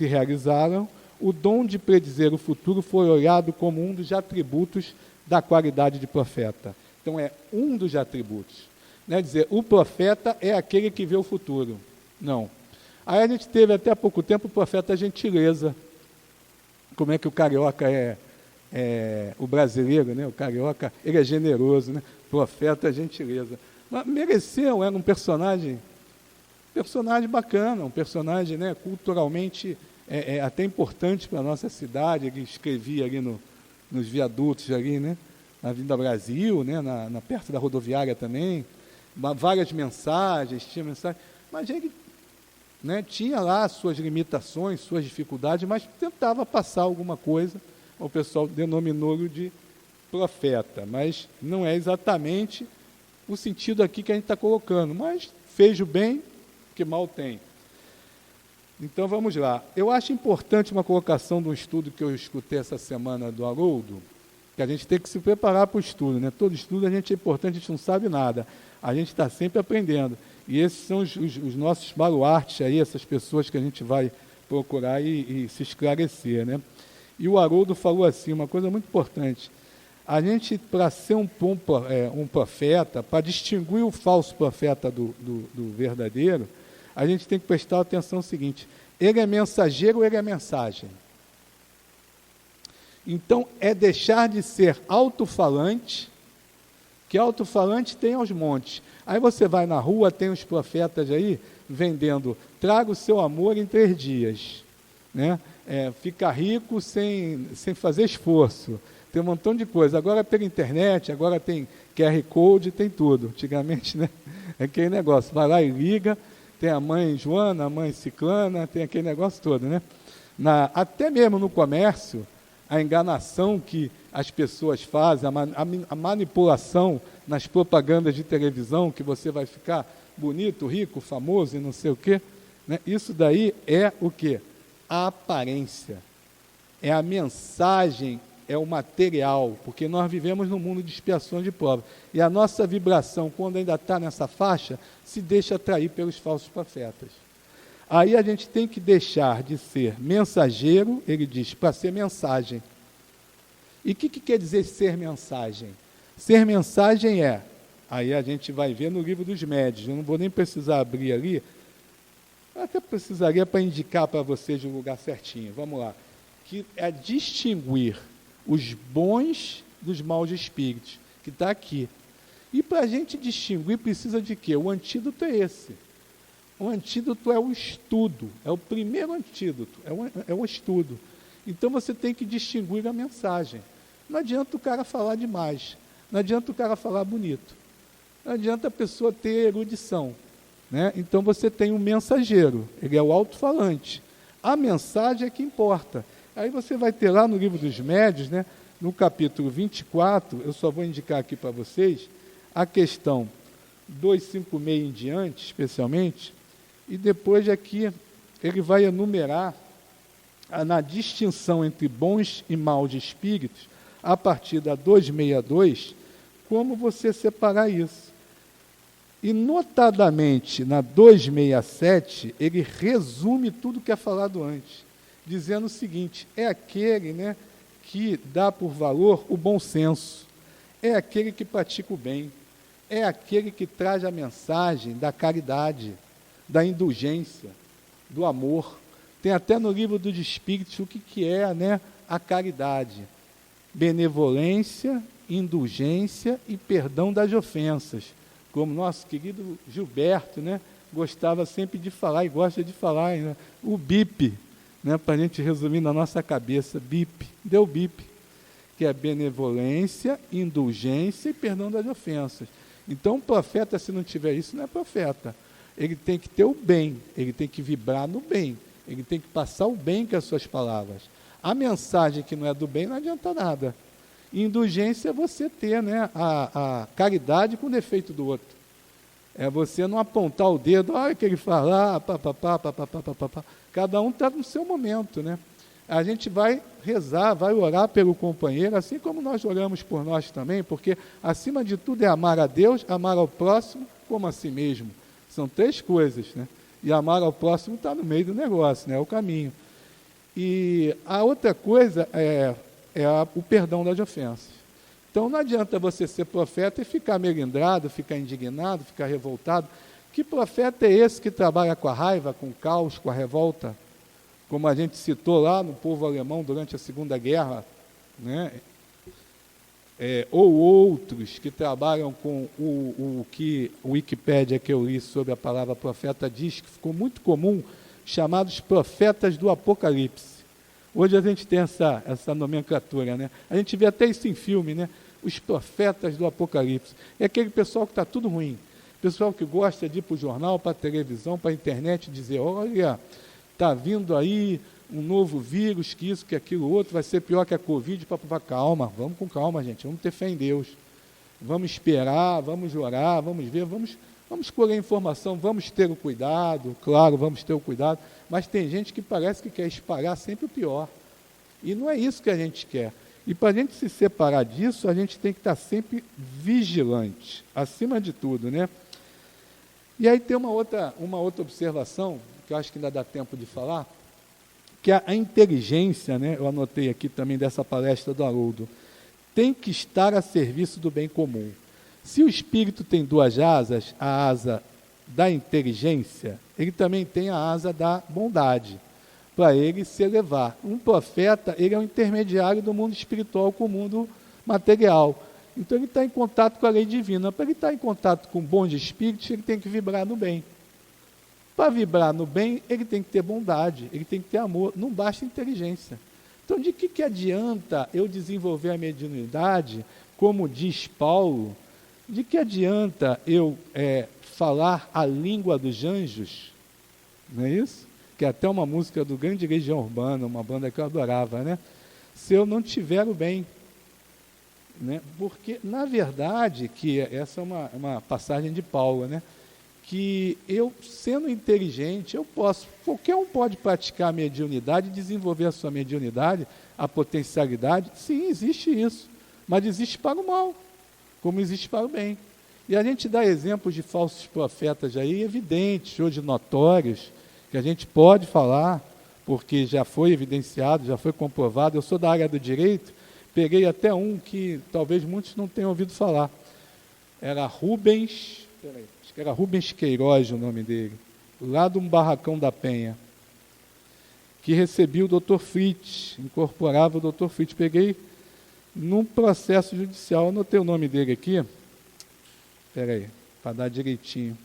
S2: realizaram, o dom de predizer o futuro foi olhado como um dos atributos da qualidade de profeta. Então, é um dos atributos. Não é dizer, o profeta é aquele que vê o futuro. Não. Aí a gente teve até há pouco tempo o profeta Gentileza. Como é que o carioca o brasileiro, né? O carioca, ele é generoso, né? Profeta Gentileza. Mas mereceu, era um personagem bacana, um personagem, né, culturalmente até importante para a nossa cidade. Ele escrevia ali nos viadutos, ali, né, na Avenida Brasil, né, perto da rodoviária também, várias mensagens, mas ele, né, tinha lá suas limitações, suas dificuldades, mas tentava passar alguma coisa. O pessoal denominou-o de profeta, mas não é exatamente o sentido aqui que a gente está colocando, mas fez o bem que mal tem. Então vamos lá. Eu acho importante uma colocação de um estudo que eu escutei essa semana do Haroldo, que a gente tem que se preparar para o estudo, né? Todo estudo é importante, a gente não sabe nada, a gente está sempre aprendendo. E esses são os nossos baluartes aí, essas pessoas que a gente vai procurar e se esclarecer, né? E o Haroldo falou assim, uma coisa muito importante: a gente, para ser um profeta, para distinguir o falso profeta do verdadeiro, a gente tem que prestar atenção no seguinte: ele é mensageiro ou ele é mensagem? Então, é deixar de ser alto-falante, que alto-falante tem aos montes. Aí você vai na rua, tem os profetas aí, vendendo, traga o seu amor em 3 dias, né? Fica rico sem fazer esforço, tem um montão de coisa. Agora pela internet, agora tem QR Code, tem tudo. Antigamente, né, aquele negócio, vai lá e liga, tem a mãe Joana, a mãe Ciclana, tem aquele negócio todo, né? Até mesmo no comércio, a enganação que as pessoas fazem, a manipulação nas propagandas de televisão, que você vai ficar bonito, rico, famoso e não sei o quê, né? Isso daí é o quê? A aparência, é a mensagem, é o material, porque nós vivemos num mundo de expiação de provas, e a nossa vibração, quando ainda está nessa faixa, se deixa atrair pelos falsos profetas. Aí a gente tem que deixar de ser mensageiro, ele diz, para ser mensagem. E o que quer dizer ser mensagem? Ser mensagem aí a gente vai ver no livro dos médios, eu não vou nem precisar abrir ali, até precisaria para indicar para vocês o lugar certinho. Vamos lá. Que é distinguir os bons dos maus espíritos, que está aqui. E para a gente distinguir, precisa de quê? O antídoto é esse. O antídoto é o estudo. É o primeiro antídoto. É o estudo. Então você tem que distinguir a mensagem. Não adianta o cara falar demais. Não adianta o cara falar bonito. Não adianta a pessoa ter erudição, né? Então você tem um mensageiro, ele é o alto-falante. A mensagem é que importa. Aí você vai ter lá no livro dos médios, né, no capítulo 24, eu só vou indicar aqui para vocês, a questão 256 em diante, especialmente, e depois aqui ele vai enumerar na distinção entre bons e maus espíritos, a partir da 262, como você separar isso. E, notadamente, na 267, ele resume tudo que é falado antes, dizendo o seguinte: é aquele, né, que dá por valor o bom senso, é aquele que pratica o bem, é aquele que traz a mensagem da caridade, da indulgência, do amor. Tem até no livro dos Espíritos o que é, né, a caridade: benevolência, indulgência e perdão das ofensas. Como nosso querido Gilberto, né, gostava sempre de falar, e gosta de falar, né, o BIP, né, para a gente resumir na nossa cabeça, BIP, deu BIP, que é benevolência, indulgência e perdão das ofensas. Então, o profeta, se não tiver isso, não é profeta. Ele tem que ter o bem, ele tem que vibrar no bem, ele tem que passar o bem com as suas palavras. A mensagem que não é do bem não adianta nada. Indulgência é você ter, né, a caridade com o defeito do outro. É você não apontar o dedo, olha o que ele fala, cada um está no seu momento, né? A gente vai rezar, vai orar pelo companheiro, assim como nós oramos por nós também, porque acima de tudo é amar a Deus, amar ao próximo como a si mesmo. São 3 coisas, né? E amar ao próximo está no meio do negócio, né? É o caminho. E a outra coisa é o perdão das ofensas. Então não adianta você ser profeta e ficar melindrado, ficar indignado, ficar revoltado. Que profeta é esse que trabalha com a raiva, com o caos, com a revolta? Como a gente citou lá no povo alemão durante a Segunda Guerra, né? Ou outros que trabalham com o que o Wikipédia que eu li sobre a palavra profeta diz, que ficou muito comum, chamados profetas do Apocalipse. Hoje a gente tem essa nomenclatura, né? A gente vê até isso em filme, né? Os profetas do Apocalipse. É aquele pessoal que está tudo ruim. Pessoal que gosta de ir para o jornal, para a televisão, para a internet, dizer, olha, está vindo aí um novo vírus, que isso, que aquilo, outro, vai ser pior que a Covid. Calma, vamos com calma, gente, vamos ter fé em Deus. Vamos esperar, vamos orar, vamos ver, vamos colher informação, vamos ter o cuidado, claro, vamos ter o cuidado, mas tem gente que parece que quer espalhar sempre o pior. E não é isso que a gente quer. E para a gente se separar disso, a gente tem que estar sempre vigilante, acima de tudo, né? E aí tem uma outra observação, que eu acho que ainda dá tempo de falar, que a inteligência, né, eu anotei aqui também dessa palestra do Haroldo, tem que estar a serviço do bem comum. Se o espírito tem duas asas, a asa da inteligência, ele também tem a asa da bondade, para ele se elevar. Um profeta, ele é um intermediário do mundo espiritual com o mundo material. Então ele está em contato com a lei divina. Para ele estar em contato com bons espíritos, ele tem que vibrar no bem. Para vibrar no bem, ele tem que ter bondade, ele tem que ter amor, não basta inteligência. Então, de que adianta eu desenvolver a mediunidade, como diz Paulo, de que adianta eu falar a língua dos anjos, não é isso? Que é até uma música do Grande Legião Urbana, uma banda que eu adorava, né? Se eu não tiver o bem. Né? Porque, na verdade, que essa é uma passagem de Paulo, né? Que eu, sendo inteligente, qualquer um pode praticar a mediunidade, desenvolver a sua mediunidade, a potencialidade. Sim, existe isso, mas existe para o mal, como existe para o bem. E a gente dá exemplos de falsos profetas aí, evidentes, hoje notórios, que a gente pode falar, porque já foi evidenciado, já foi comprovado. Eu sou da área do direito, peguei até um que talvez muitos não tenham ouvido falar. Era Rubens Queiroz, o nome dele, lá de um barracão da Penha, que recebia o Dr. Fritz, incorporava o Dr. Fritz. Peguei num processo judicial, anotei o nome dele aqui, para dar direitinho,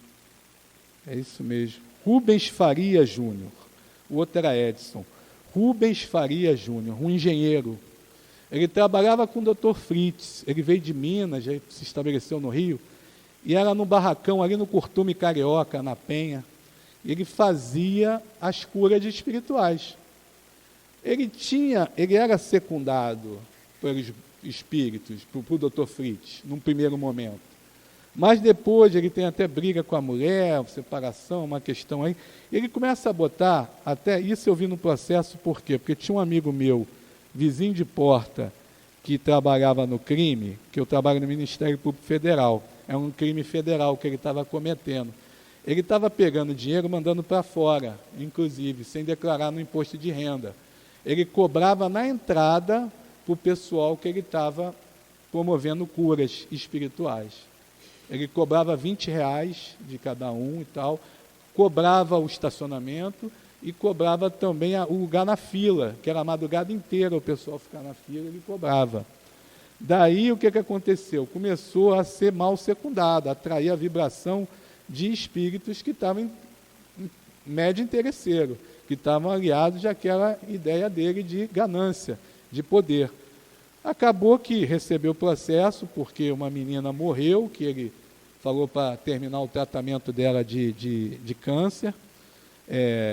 S2: é isso mesmo, Rubens Faria Júnior, o outro era Edson, Rubens Faria Júnior, um engenheiro. Ele trabalhava com o Dr. Fritz, ele veio de Minas, já se estabeleceu no Rio, e era no barracão, ali no Curtume Carioca, na Penha. Ele fazia as curas espirituais. Ele era secundado pelos espíritos, para o Dr. Fritz, num primeiro momento. Mas depois ele tem até briga com a mulher, separação, uma questão aí. Ele começa a botar, até isso eu vi no processo, por quê? Porque tinha um amigo meu, vizinho de porta, que trabalhava no crime, que eu trabalho no Ministério Público Federal. É um crime federal que ele estava cometendo. Ele estava pegando dinheiro, mandando para fora, inclusive, sem declarar no imposto de renda. Ele cobrava na entrada para o pessoal que ele estava promovendo curas espirituais. Ele cobrava R$20 de cada um e tal, cobrava o estacionamento e cobrava também o lugar na fila, que era a madrugada inteira o pessoal ficar na fila, ele cobrava. Daí o que aconteceu? Começou a ser mal secundado, a atrair a vibração de espíritos que estavam em médio interesseiro, que estavam aliados àquela ideia dele de ganância, de poder. Acabou que recebeu o processo, porque uma menina morreu, que ele falou para terminar o tratamento dela de câncer,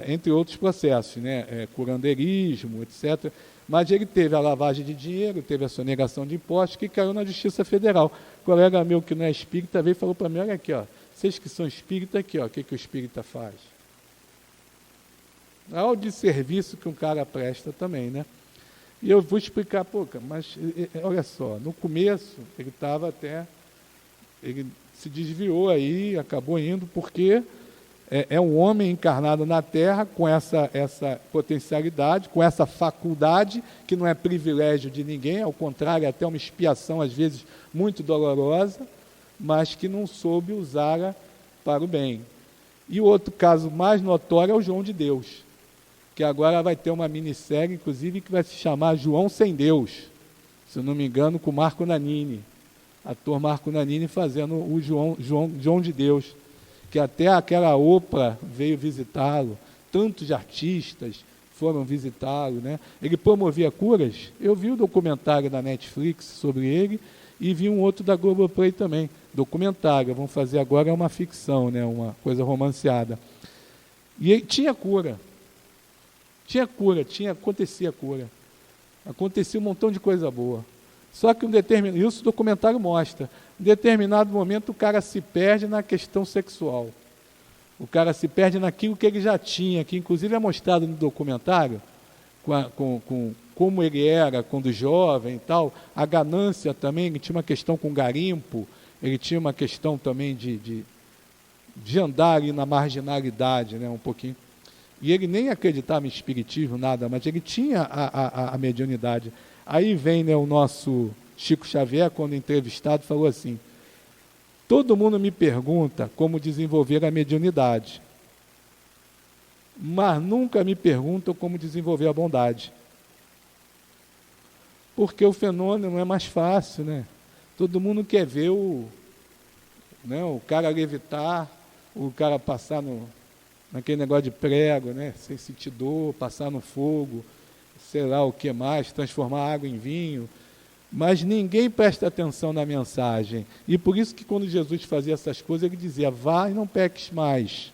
S2: entre outros processos, né? Curandeirismo, etc., mas ele teve a lavagem de dinheiro, teve a sonegação de impostos, que caiu na Justiça Federal. Um colega meu que não é espírita veio e falou para mim, olha aqui, ó, vocês que são espírita, aqui, ó, o que o espírita faz? É o de serviço que um cara presta também, né? E eu vou explicar, mas olha só, no começo ele se desviou aí, acabou indo, porque é um homem encarnado na Terra com essa potencialidade, com essa faculdade, que não é privilégio de ninguém, ao contrário, é até uma expiação, às vezes, muito dolorosa, mas que não soube usá-la para o bem. E o outro caso mais notório é o João de Deus, que agora vai ter uma minissérie, inclusive, que vai se chamar João Sem Deus, se eu não me engano, com Marco Nanini, ator Marco Nanini fazendo o João de Deus, que até aquela Oprah veio visitá-lo, tantos artistas foram visitá-lo, né? Ele promovia curas. Eu vi o documentário da Netflix sobre ele e vi um outro da Globoplay também, documentário. Vamos fazer agora uma ficção, né? Uma coisa romanceada. E ele tinha cura. Acontecia cura. Acontecia um montão de coisa boa. Só que isso o documentário mostra. Em determinado momento o cara se perde na questão sexual. O cara se perde naquilo que ele já tinha, que inclusive é mostrado no documentário, com como ele era quando jovem e tal, a ganância também, ele tinha uma questão com garimpo, ele tinha uma questão também de andar ali na marginalidade, né, um pouquinho. E ele nem acreditava em espiritismo, nada, mas ele tinha a mediunidade. Aí vem, né, o nosso Chico Xavier, quando entrevistado, falou assim: todo mundo me pergunta como desenvolver a mediunidade, mas nunca me perguntam como desenvolver a bondade. Porque o fenômeno é mais fácil, né? Todo mundo quer ver o cara levitar, o cara passar naquele negócio de prego, né? Sem sentir dor, passar no fogo, sei lá o que mais, transformar água em vinho. Mas ninguém presta atenção na mensagem. E por isso que quando Jesus fazia essas coisas, ele dizia: vá e não peques mais.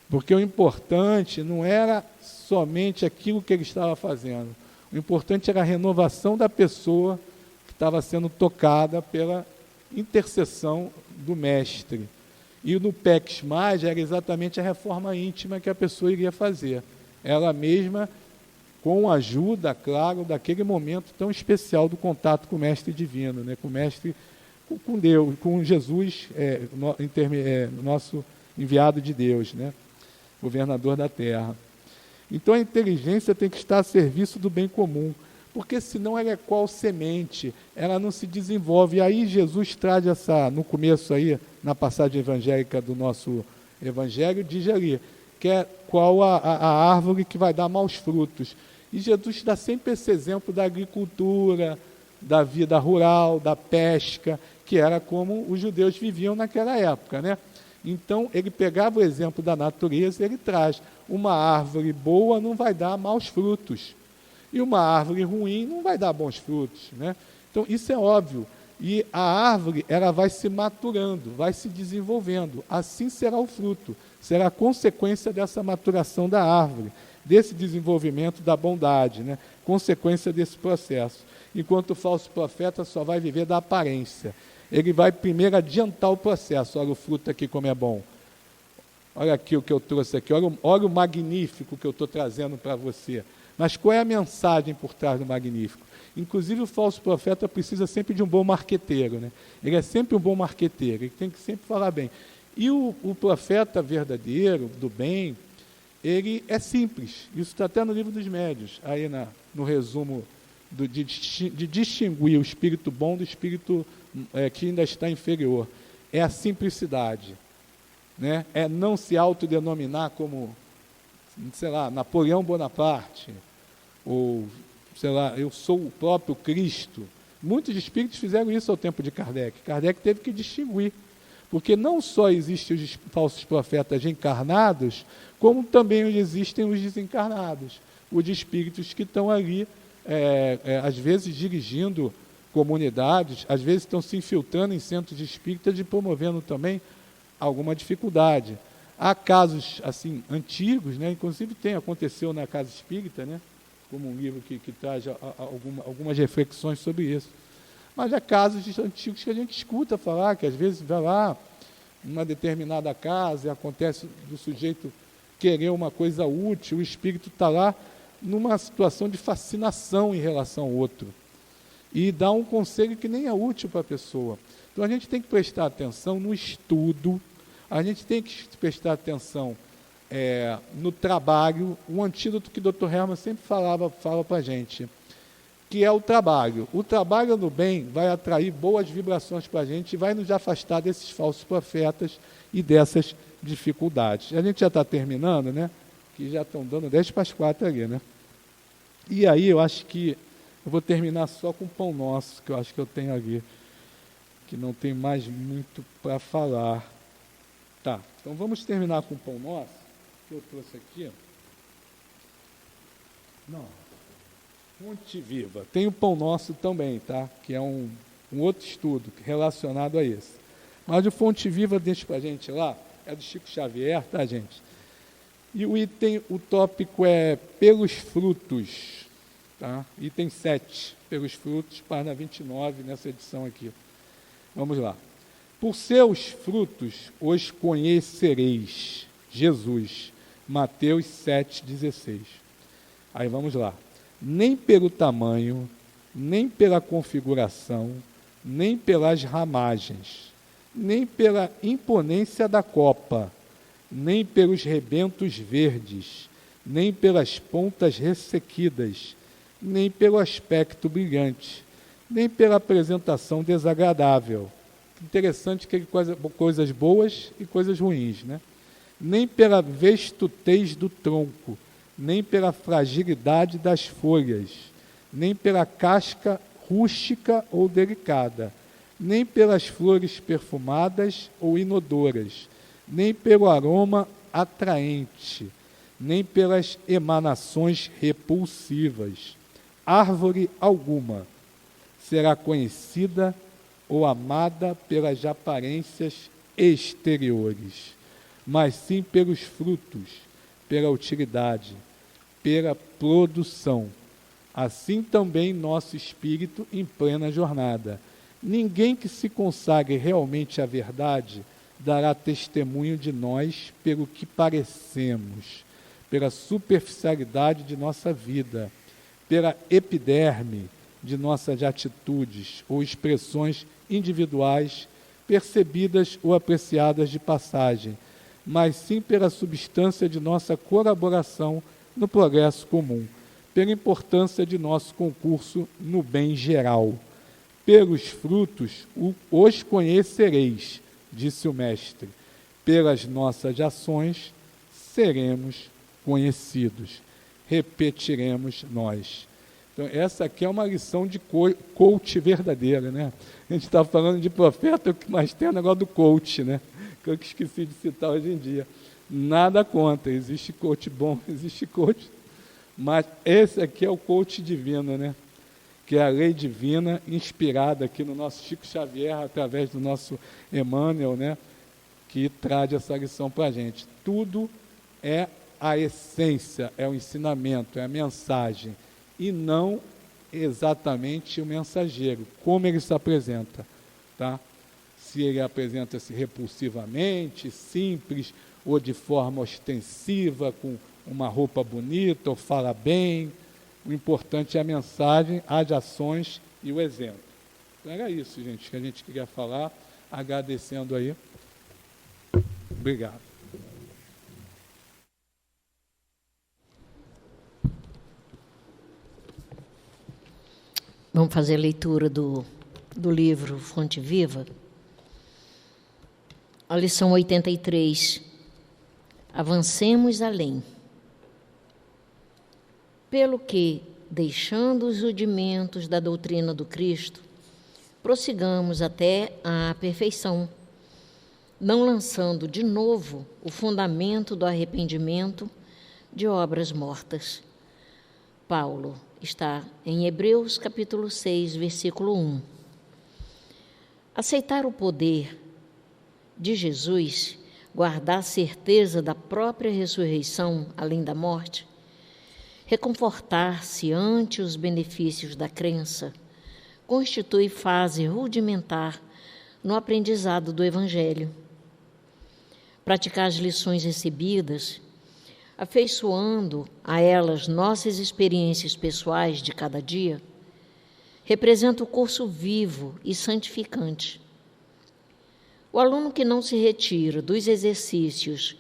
S2: Porque o importante não era somente aquilo que ele estava fazendo. O importante era a renovação da pessoa que estava sendo tocada pela intercessão do Mestre. E no peques mais era exatamente a reforma íntima que a pessoa iria fazer. Ela mesma, com a ajuda, claro, daquele momento tão especial do contato com o Mestre Divino, né? Com o Mestre, com Deus, com Jesus, nosso enviado de Deus, né? Governador da Terra. Então a inteligência tem que estar a serviço do bem comum, porque senão ela é qual semente, ela não se desenvolve. E aí Jesus traz no começo aí, na passagem evangélica do nosso evangelho, diz ali, que é qual a árvore que vai dar maus frutos. E Jesus dá sempre esse exemplo da agricultura, da vida rural, da pesca, que era como os judeus viviam naquela época, né? Então, ele pegava o exemplo da natureza e ele traz: uma árvore boa não vai dar maus frutos, e uma árvore ruim não vai dar bons frutos, né? Então, isso é óbvio. E a árvore, ela vai se maturando, vai se desenvolvendo. Assim será o fruto, será a consequência dessa maturação da árvore, desse desenvolvimento da bondade, né? Consequência desse processo. Enquanto o falso profeta só vai viver da aparência. Ele vai primeiro adiantar o processo. Olha o fruto aqui como é bom. Olha aqui o que eu trouxe aqui. Olha o magnífico que eu estou trazendo para você. Mas qual é a mensagem por trás do magnífico? Inclusive o falso profeta precisa sempre de um bom marqueteiro, né? Ele é sempre um bom marqueteiro, ele tem que sempre falar bem. E o profeta verdadeiro, do bem, ele é simples. Isso está até no livro dos médiuns, aí no resumo de distinguir o espírito bom do espírito que ainda está inferior. É a simplicidade, né? É não se autodenominar como, sei lá, Napoleão Bonaparte, ou, sei lá, eu sou o próprio Cristo. Muitos espíritos fizeram isso ao tempo de Kardec. Kardec teve que distinguir, porque não só existem os falsos profetas encarnados, como também existem os desencarnados, os espíritos que estão ali, às vezes dirigindo comunidades, às vezes estão se infiltrando em centros espíritas e promovendo também alguma dificuldade. Há casos assim antigos, né? Inclusive aconteceu na Casa Espírita, né? Como um livro que traz algumas reflexões sobre isso. Mas há casos antigos que a gente escuta falar, que às vezes vai lá numa determinada casa e acontece do sujeito querer uma coisa útil, o espírito está lá numa situação de fascinação em relação ao outro e dá um conselho que nem é útil para a pessoa. Então a gente tem que prestar atenção no estudo, a gente tem que prestar atenção no trabalho. Um antídoto que o Dr. Hermann sempre fala para a gente, que é o trabalho. O trabalho no bem vai atrair boas vibrações para a gente e vai nos afastar desses falsos profetas e dessas dificuldades. A gente já está terminando, né? Que já estão dando 10:04 ali, né? E aí eu acho que eu vou terminar só com o Pão Nosso, que eu acho que eu tenho ali, que não tem mais muito para falar. Tá, então vamos terminar com o Pão Nosso, que eu trouxe aqui. Não, Fonte Viva. Tem o Pão Nosso também, tá? Que é um outro estudo relacionado a esse. Mas o Fonte Viva deixa para a gente lá, é do Chico Xavier, tá, gente? E o tópico é pelos frutos, tá? Item 7, pelos frutos, página 29, nessa edição aqui. Vamos lá. Por seus frutos os conhecereis. Jesus, Mateus 7,16. Aí vamos lá. Nem pelo tamanho, nem pela configuração, nem pelas ramagens, nem pela imponência da copa, nem pelos rebentos verdes, nem pelas pontas ressequidas, nem pelo aspecto brilhante, nem pela apresentação desagradável. Interessante que coisas boas e coisas ruins, né? Nem pela vestutez do tronco, nem pela fragilidade das folhas, nem pela casca rústica ou delicada, nem pelas flores perfumadas ou inodoras, nem pelo aroma atraente, nem pelas emanações repulsivas. Árvore alguma será conhecida ou amada pelas aparências exteriores, mas sim pelos frutos, pela utilidade, pela produção. Assim também nosso espírito em plena jornada. Ninguém que se consagre realmente à verdade dará testemunho de nós pelo que parecemos, pela superficialidade de nossa vida, pela epiderme de nossas atitudes ou expressões individuais, percebidas ou apreciadas de passagem, mas sim pela substância de nossa colaboração no progresso comum, pela importância de nosso concurso no bem geral. Pelos frutos os conhecereis, disse o Mestre. Pelas nossas ações seremos conhecidos. Repetiremos nós. Então, essa aqui é uma lição de coach verdadeira, né? A gente está falando de profeta, mas tem o negócio do coach, né? Que eu esqueci de citar hoje em dia. Nada contra, existe coach bom, existe coach, mas esse aqui é o coach divino, né? Que é a lei divina inspirada aqui no nosso Chico Xavier, através do nosso Emmanuel, né? Que traz essa lição para a gente. Tudo é a essência, é o ensinamento, é a mensagem, e não exatamente o mensageiro, como ele se apresenta, tá? Se ele apresenta-se repulsivamente, simples, ou de forma ostensiva, com uma roupa bonita, ou fala bem. O importante é a mensagem, as ações e o exemplo. Então era isso, gente, que a gente queria falar, agradecendo aí. Obrigado.
S3: Vamos fazer a leitura do livro Fonte Viva. A lição 83. Avancemos além. Pelo que, deixando os rudimentos da doutrina do Cristo, prossigamos até à perfeição, não lançando de novo o fundamento do arrependimento de obras mortas. Paulo está em Hebreus capítulo 6, versículo 1. Aceitar o poder de Jesus, guardar a certeza da própria ressurreição além da morte, reconfortar-se ante os benefícios da crença, constitui fase rudimentar no aprendizado do Evangelho. Praticar as lições recebidas, afeiçoando a elas nossas experiências pessoais de cada dia, representa o curso vivo e santificante. O aluno que não se retira dos exercícios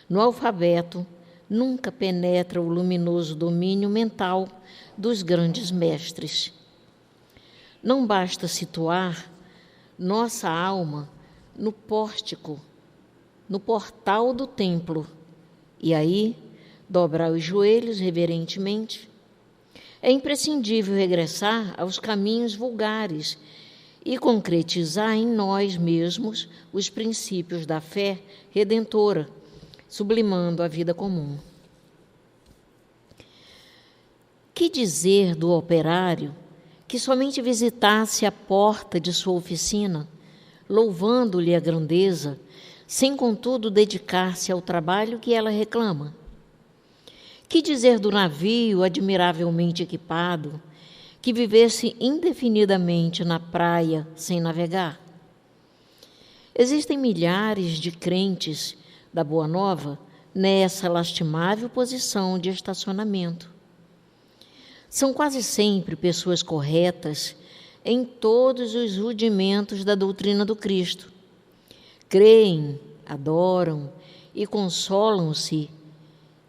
S3: no alfabeto nunca penetra o luminoso domínio mental dos grandes mestres. Não basta situar nossa alma no pórtico no portal do templo e aí dobrar os joelhos reverentemente. É imprescindível regressar aos caminhos vulgares e concretizar em nós mesmos os princípios da fé redentora, sublimando a vida comum. Que dizer do operário que somente visitasse a porta de sua oficina, louvando-lhe a grandeza, sem, contudo, dedicar-se ao trabalho que ela reclama? Que dizer do navio admiravelmente equipado, que vivesse indefinidamente na praia sem navegar? Existem milhares de crentes da Boa Nova nessa lastimável posição de estacionamento. São quase sempre pessoas corretas em todos os rudimentos da doutrina do Cristo. Creem, adoram e consolam-se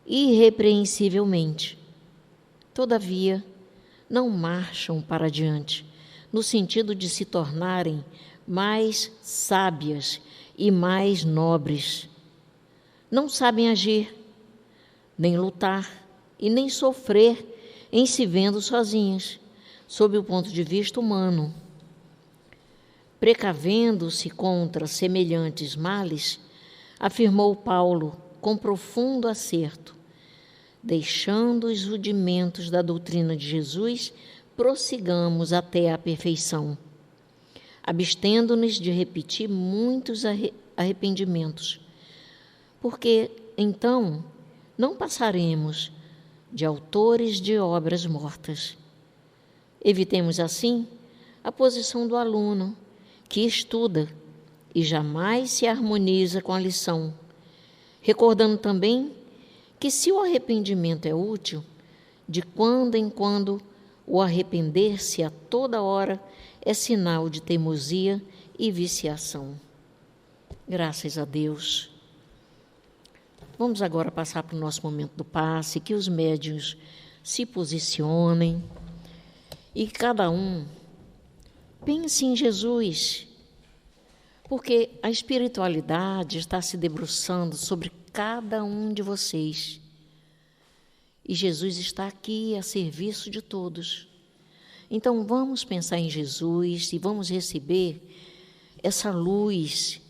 S3: irrepreensivelmente. Todavia, não marcham para adiante, no sentido de se tornarem mais sábias e mais nobres. Não sabem agir, nem lutar e nem sofrer em se vendo sozinhas, sob o ponto de vista humano. Precavendo-se contra semelhantes males, afirmou Paulo com profundo acerto: deixando os rudimentos da doutrina de Jesus, prossigamos até a perfeição, abstendo-nos de repetir muitos arrependimentos, porque então não passaremos de autores de obras mortas. Evitemos assim a posição do aluno que estuda e jamais se harmoniza com a lição, recordando também que, se o arrependimento é útil, de quando em quando o arrepender-se a toda hora é sinal de teimosia e viciação. Graças a Deus. Vamos agora passar para o nosso momento do passe, que os médiuns se posicionem e cada um pense em Jesus, porque a espiritualidade está se debruçando sobre cada um de vocês. E Jesus está aqui a serviço de todos. Então vamos pensar em Jesus e vamos receber essa luz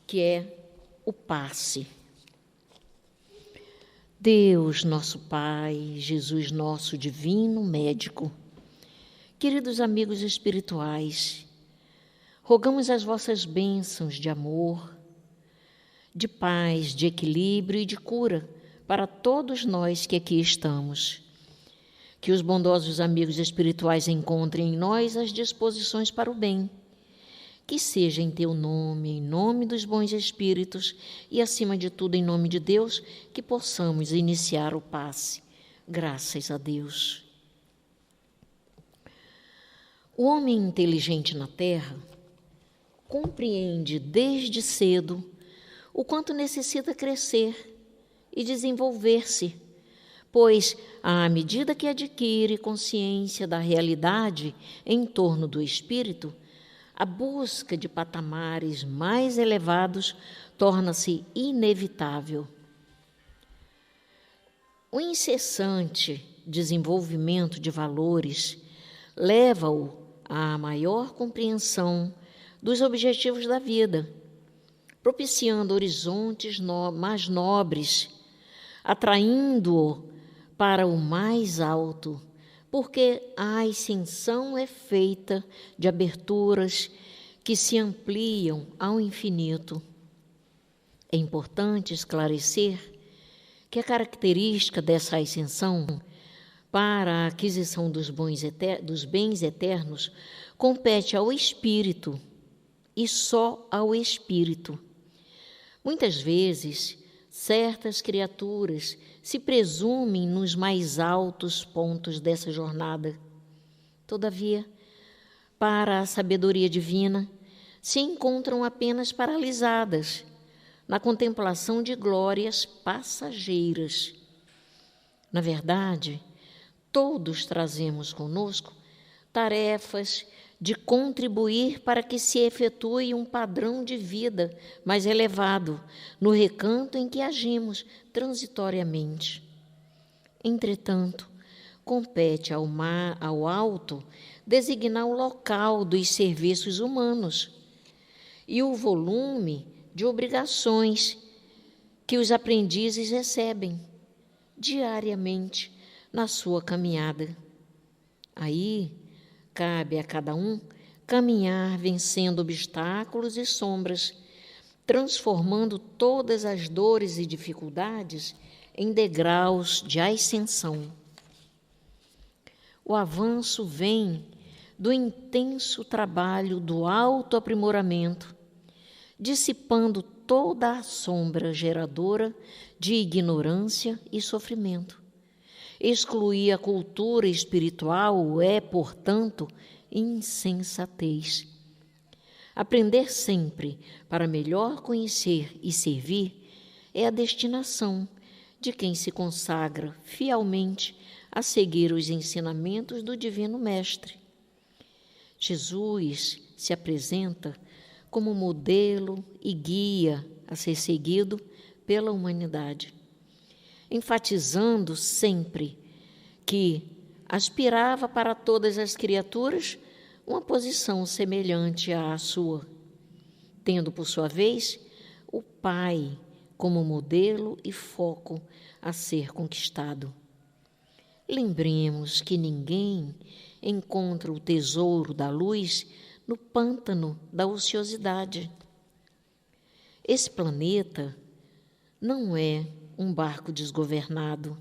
S3: que é o passe. Deus, nosso Pai, Jesus, nosso divino médico, queridos amigos espirituais, rogamos as vossas bênçãos de amor, de paz, de equilíbrio e de cura para todos nós que aqui estamos. Que os bondosos amigos espirituais encontrem em nós as disposições para o bem. Que seja em teu nome, em nome dos bons espíritos e, acima de tudo, em nome de Deus, que possamos iniciar o passe. Graças a Deus. O homem inteligente na Terra compreende desde cedo o quanto necessita crescer e desenvolver-se, pois, à medida que adquire consciência da realidade em torno do espírito, a busca de patamares mais elevados torna-se inevitável. O incessante desenvolvimento de valores leva-o à maior compreensão dos objetivos da vida, propiciando horizontes mais nobres, atraindo-o para o mais alto, porque a ascensão é feita de aberturas que se ampliam ao infinito. É importante esclarecer que a característica dessa ascensão para a aquisição dos bens eternos compete ao espírito e só ao espírito. Muitas vezes, certas criaturas se presumem nos mais altos pontos dessa jornada. Todavia, para a sabedoria divina, se encontram apenas paralisadas na contemplação de glórias passageiras. Na verdade, todos trazemos conosco tarefas de contribuir para que se efetue um padrão de vida mais elevado no recanto em que agimos transitoriamente. Entretanto, compete ao alto designar o local dos serviços humanos e o volume de obrigações que os aprendizes recebem diariamente na sua caminhada. Aí, cabe a cada um caminhar vencendo obstáculos e sombras, transformando todas as dores e dificuldades em degraus de ascensão. O avanço vem do intenso trabalho do autoaprimoramento, dissipando toda a sombra geradora de ignorância e sofrimento. Excluir a cultura espiritual é, portanto, insensatez. Aprender sempre para melhor conhecer e servir é a destinação de quem se consagra fielmente a seguir os ensinamentos do Divino Mestre. Jesus se apresenta como modelo e guia a ser seguido pela humanidade, enfatizando sempre que aspirava para todas as criaturas uma posição semelhante à sua, tendo, por sua vez, o Pai como modelo e foco a ser conquistado. Lembremos que ninguém encontra o tesouro da luz no pântano da ociosidade. Esse planeta não é um barco desgovernado.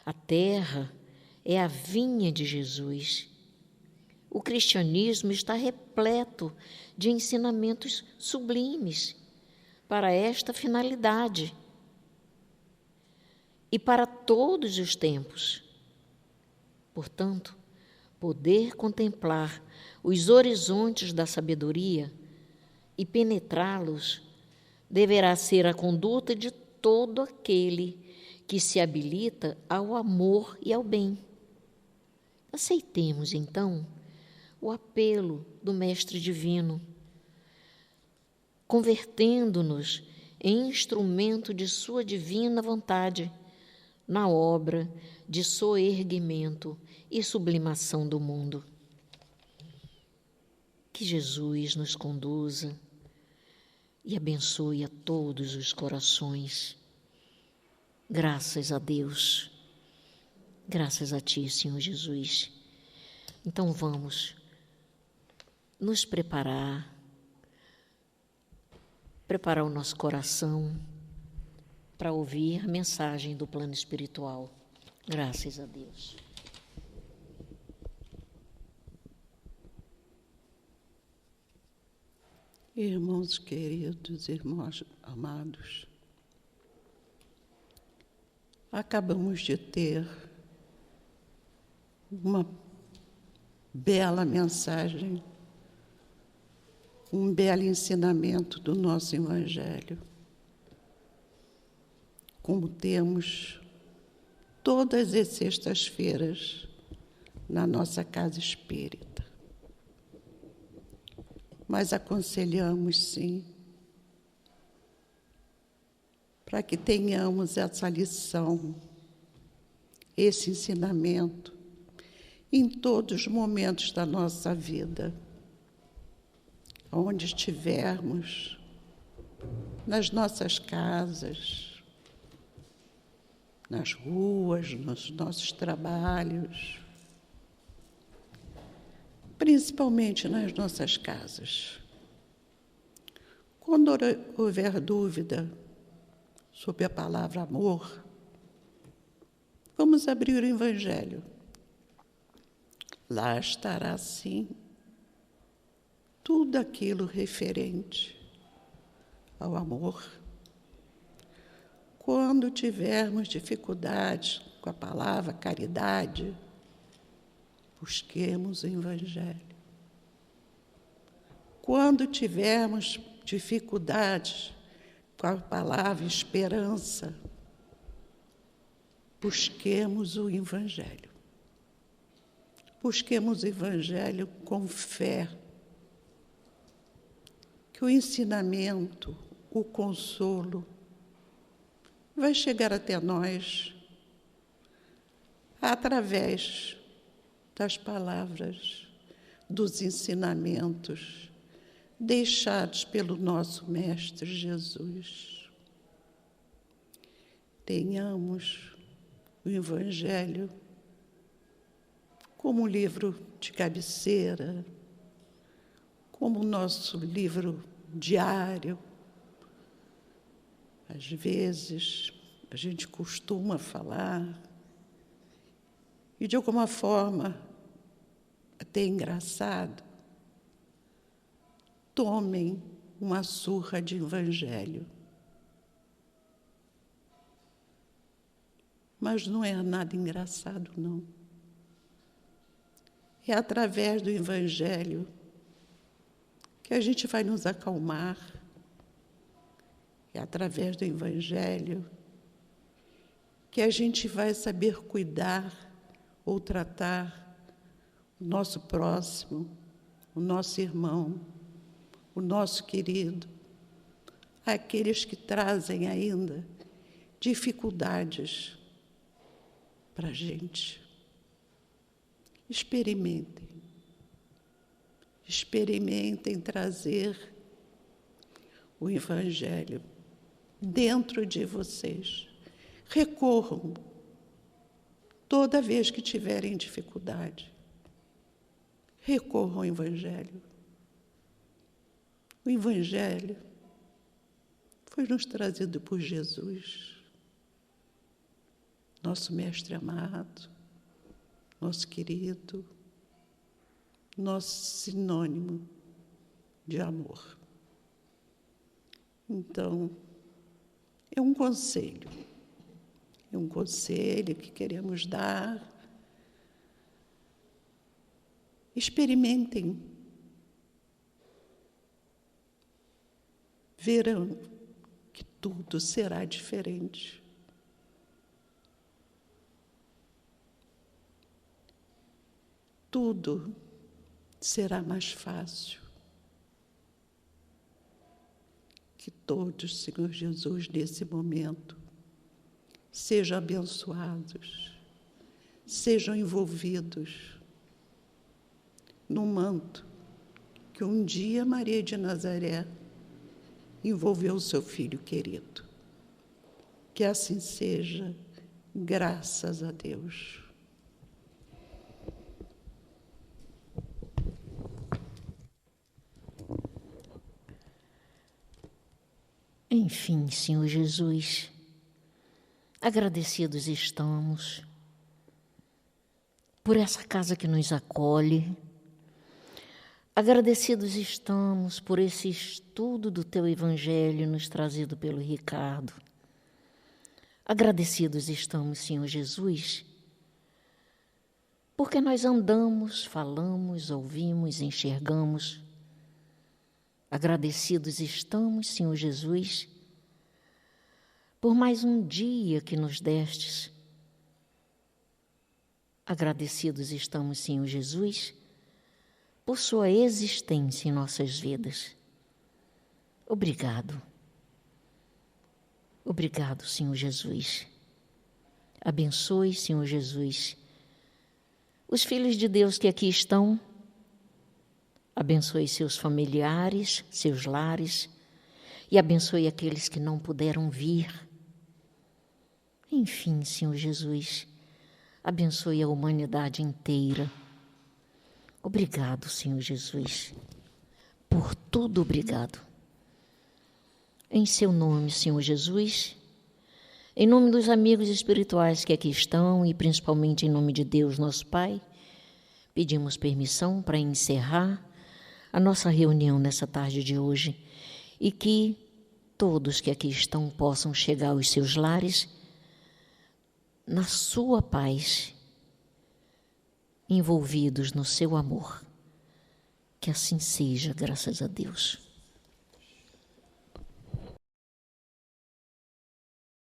S3: A Terra é a vinha de Jesus. O cristianismo está repleto de ensinamentos sublimes para esta finalidade e para todos os tempos. Portanto, poder contemplar os horizontes da sabedoria e penetrá-los deverá ser a conduta de todo aquele que se habilita ao amor e ao bem. Aceitemos, então, o apelo do Mestre Divino, convertendo-nos em instrumento de sua divina vontade na obra de soerguimento e sublimação do mundo. Que Jesus nos conduza e abençoe a todos os corações. Graças a Deus. Graças a Ti, Senhor Jesus. Então vamos nos preparar o nosso coração para ouvir a mensagem do plano espiritual. Graças a Deus.
S1: Irmãos queridos, irmãos amados, acabamos de ter uma bela mensagem, um belo ensinamento do nosso Evangelho, como temos todas as sextas-feiras na nossa casa espírita. Mas aconselhamos, sim, para que tenhamos essa lição, esse ensinamento, em todos os momentos da nossa vida, onde estivermos, nas nossas casas, nas ruas, nos nossos trabalhos, principalmente nas nossas casas. Quando houver dúvida sobre a palavra amor, vamos abrir o Evangelho. Lá estará, sim, tudo aquilo referente ao amor. Quando tivermos dificuldades com a palavra caridade, busquemos o Evangelho. Quando tivermos dificuldades com a palavra esperança, busquemos o Evangelho. busquemos o Evangelho com fé, que o ensinamento, o consolo, vai chegar até nós através das palavras, dos ensinamentos deixados pelo nosso Mestre Jesus. Tenhamos o Evangelho como livro de cabeceira, como nosso livro diário. Às vezes, a gente costuma falar, e de alguma forma, até engraçado, tomem uma surra de Evangelho. Mas não é nada engraçado, não. É através do Evangelho que a gente vai nos acalmar. É através do Evangelho que a gente vai saber cuidar ou tratar o nosso próximo, o nosso irmão, o nosso querido, aqueles que trazem ainda dificuldades para a gente. Experimentem trazer o Evangelho dentro de vocês. Recorram toda vez que tiverem dificuldade. Recorram ao Evangelho. O Evangelho foi nos trazido por Jesus, nosso Mestre amado, nosso querido, nosso sinônimo de amor. Então, é um conselho que queremos dar. Experimentem. Verão que tudo será diferente. Tudo será mais fácil. Que todos, Senhor Jesus, nesse momento, sejam abençoados, sejam envolvidos no manto que um dia Maria de Nazaré envolveu o seu filho querido. Que assim seja, graças a Deus.
S3: Enfim, Senhor Jesus, agradecidos estamos por essa casa que nos acolhe. Agradecidos estamos por esse estudo do Teu Evangelho nos trazido pelo Ricardo. Agradecidos estamos, Senhor Jesus, porque nós andamos, falamos, ouvimos, enxergamos. Agradecidos estamos, Senhor Jesus, por mais um dia que nos destes. Agradecidos estamos, Senhor Jesus, por sua existência em nossas vidas. Obrigado. Obrigado, Senhor Jesus. Abençoe, Senhor Jesus, os filhos de Deus que aqui estão. Abençoe seus familiares, seus lares, e abençoe aqueles que não puderam vir. Enfim, Senhor Jesus, abençoe a humanidade inteira. Obrigado, Senhor Jesus, por tudo obrigado. Em seu nome, Senhor Jesus, em nome dos amigos espirituais que aqui estão e principalmente em nome de Deus, nosso Pai, pedimos permissão para encerrar a nossa reunião nessa tarde de hoje e que todos que aqui estão possam chegar aos seus lares na sua paz, envolvidos no seu amor. Que assim seja, graças a Deus.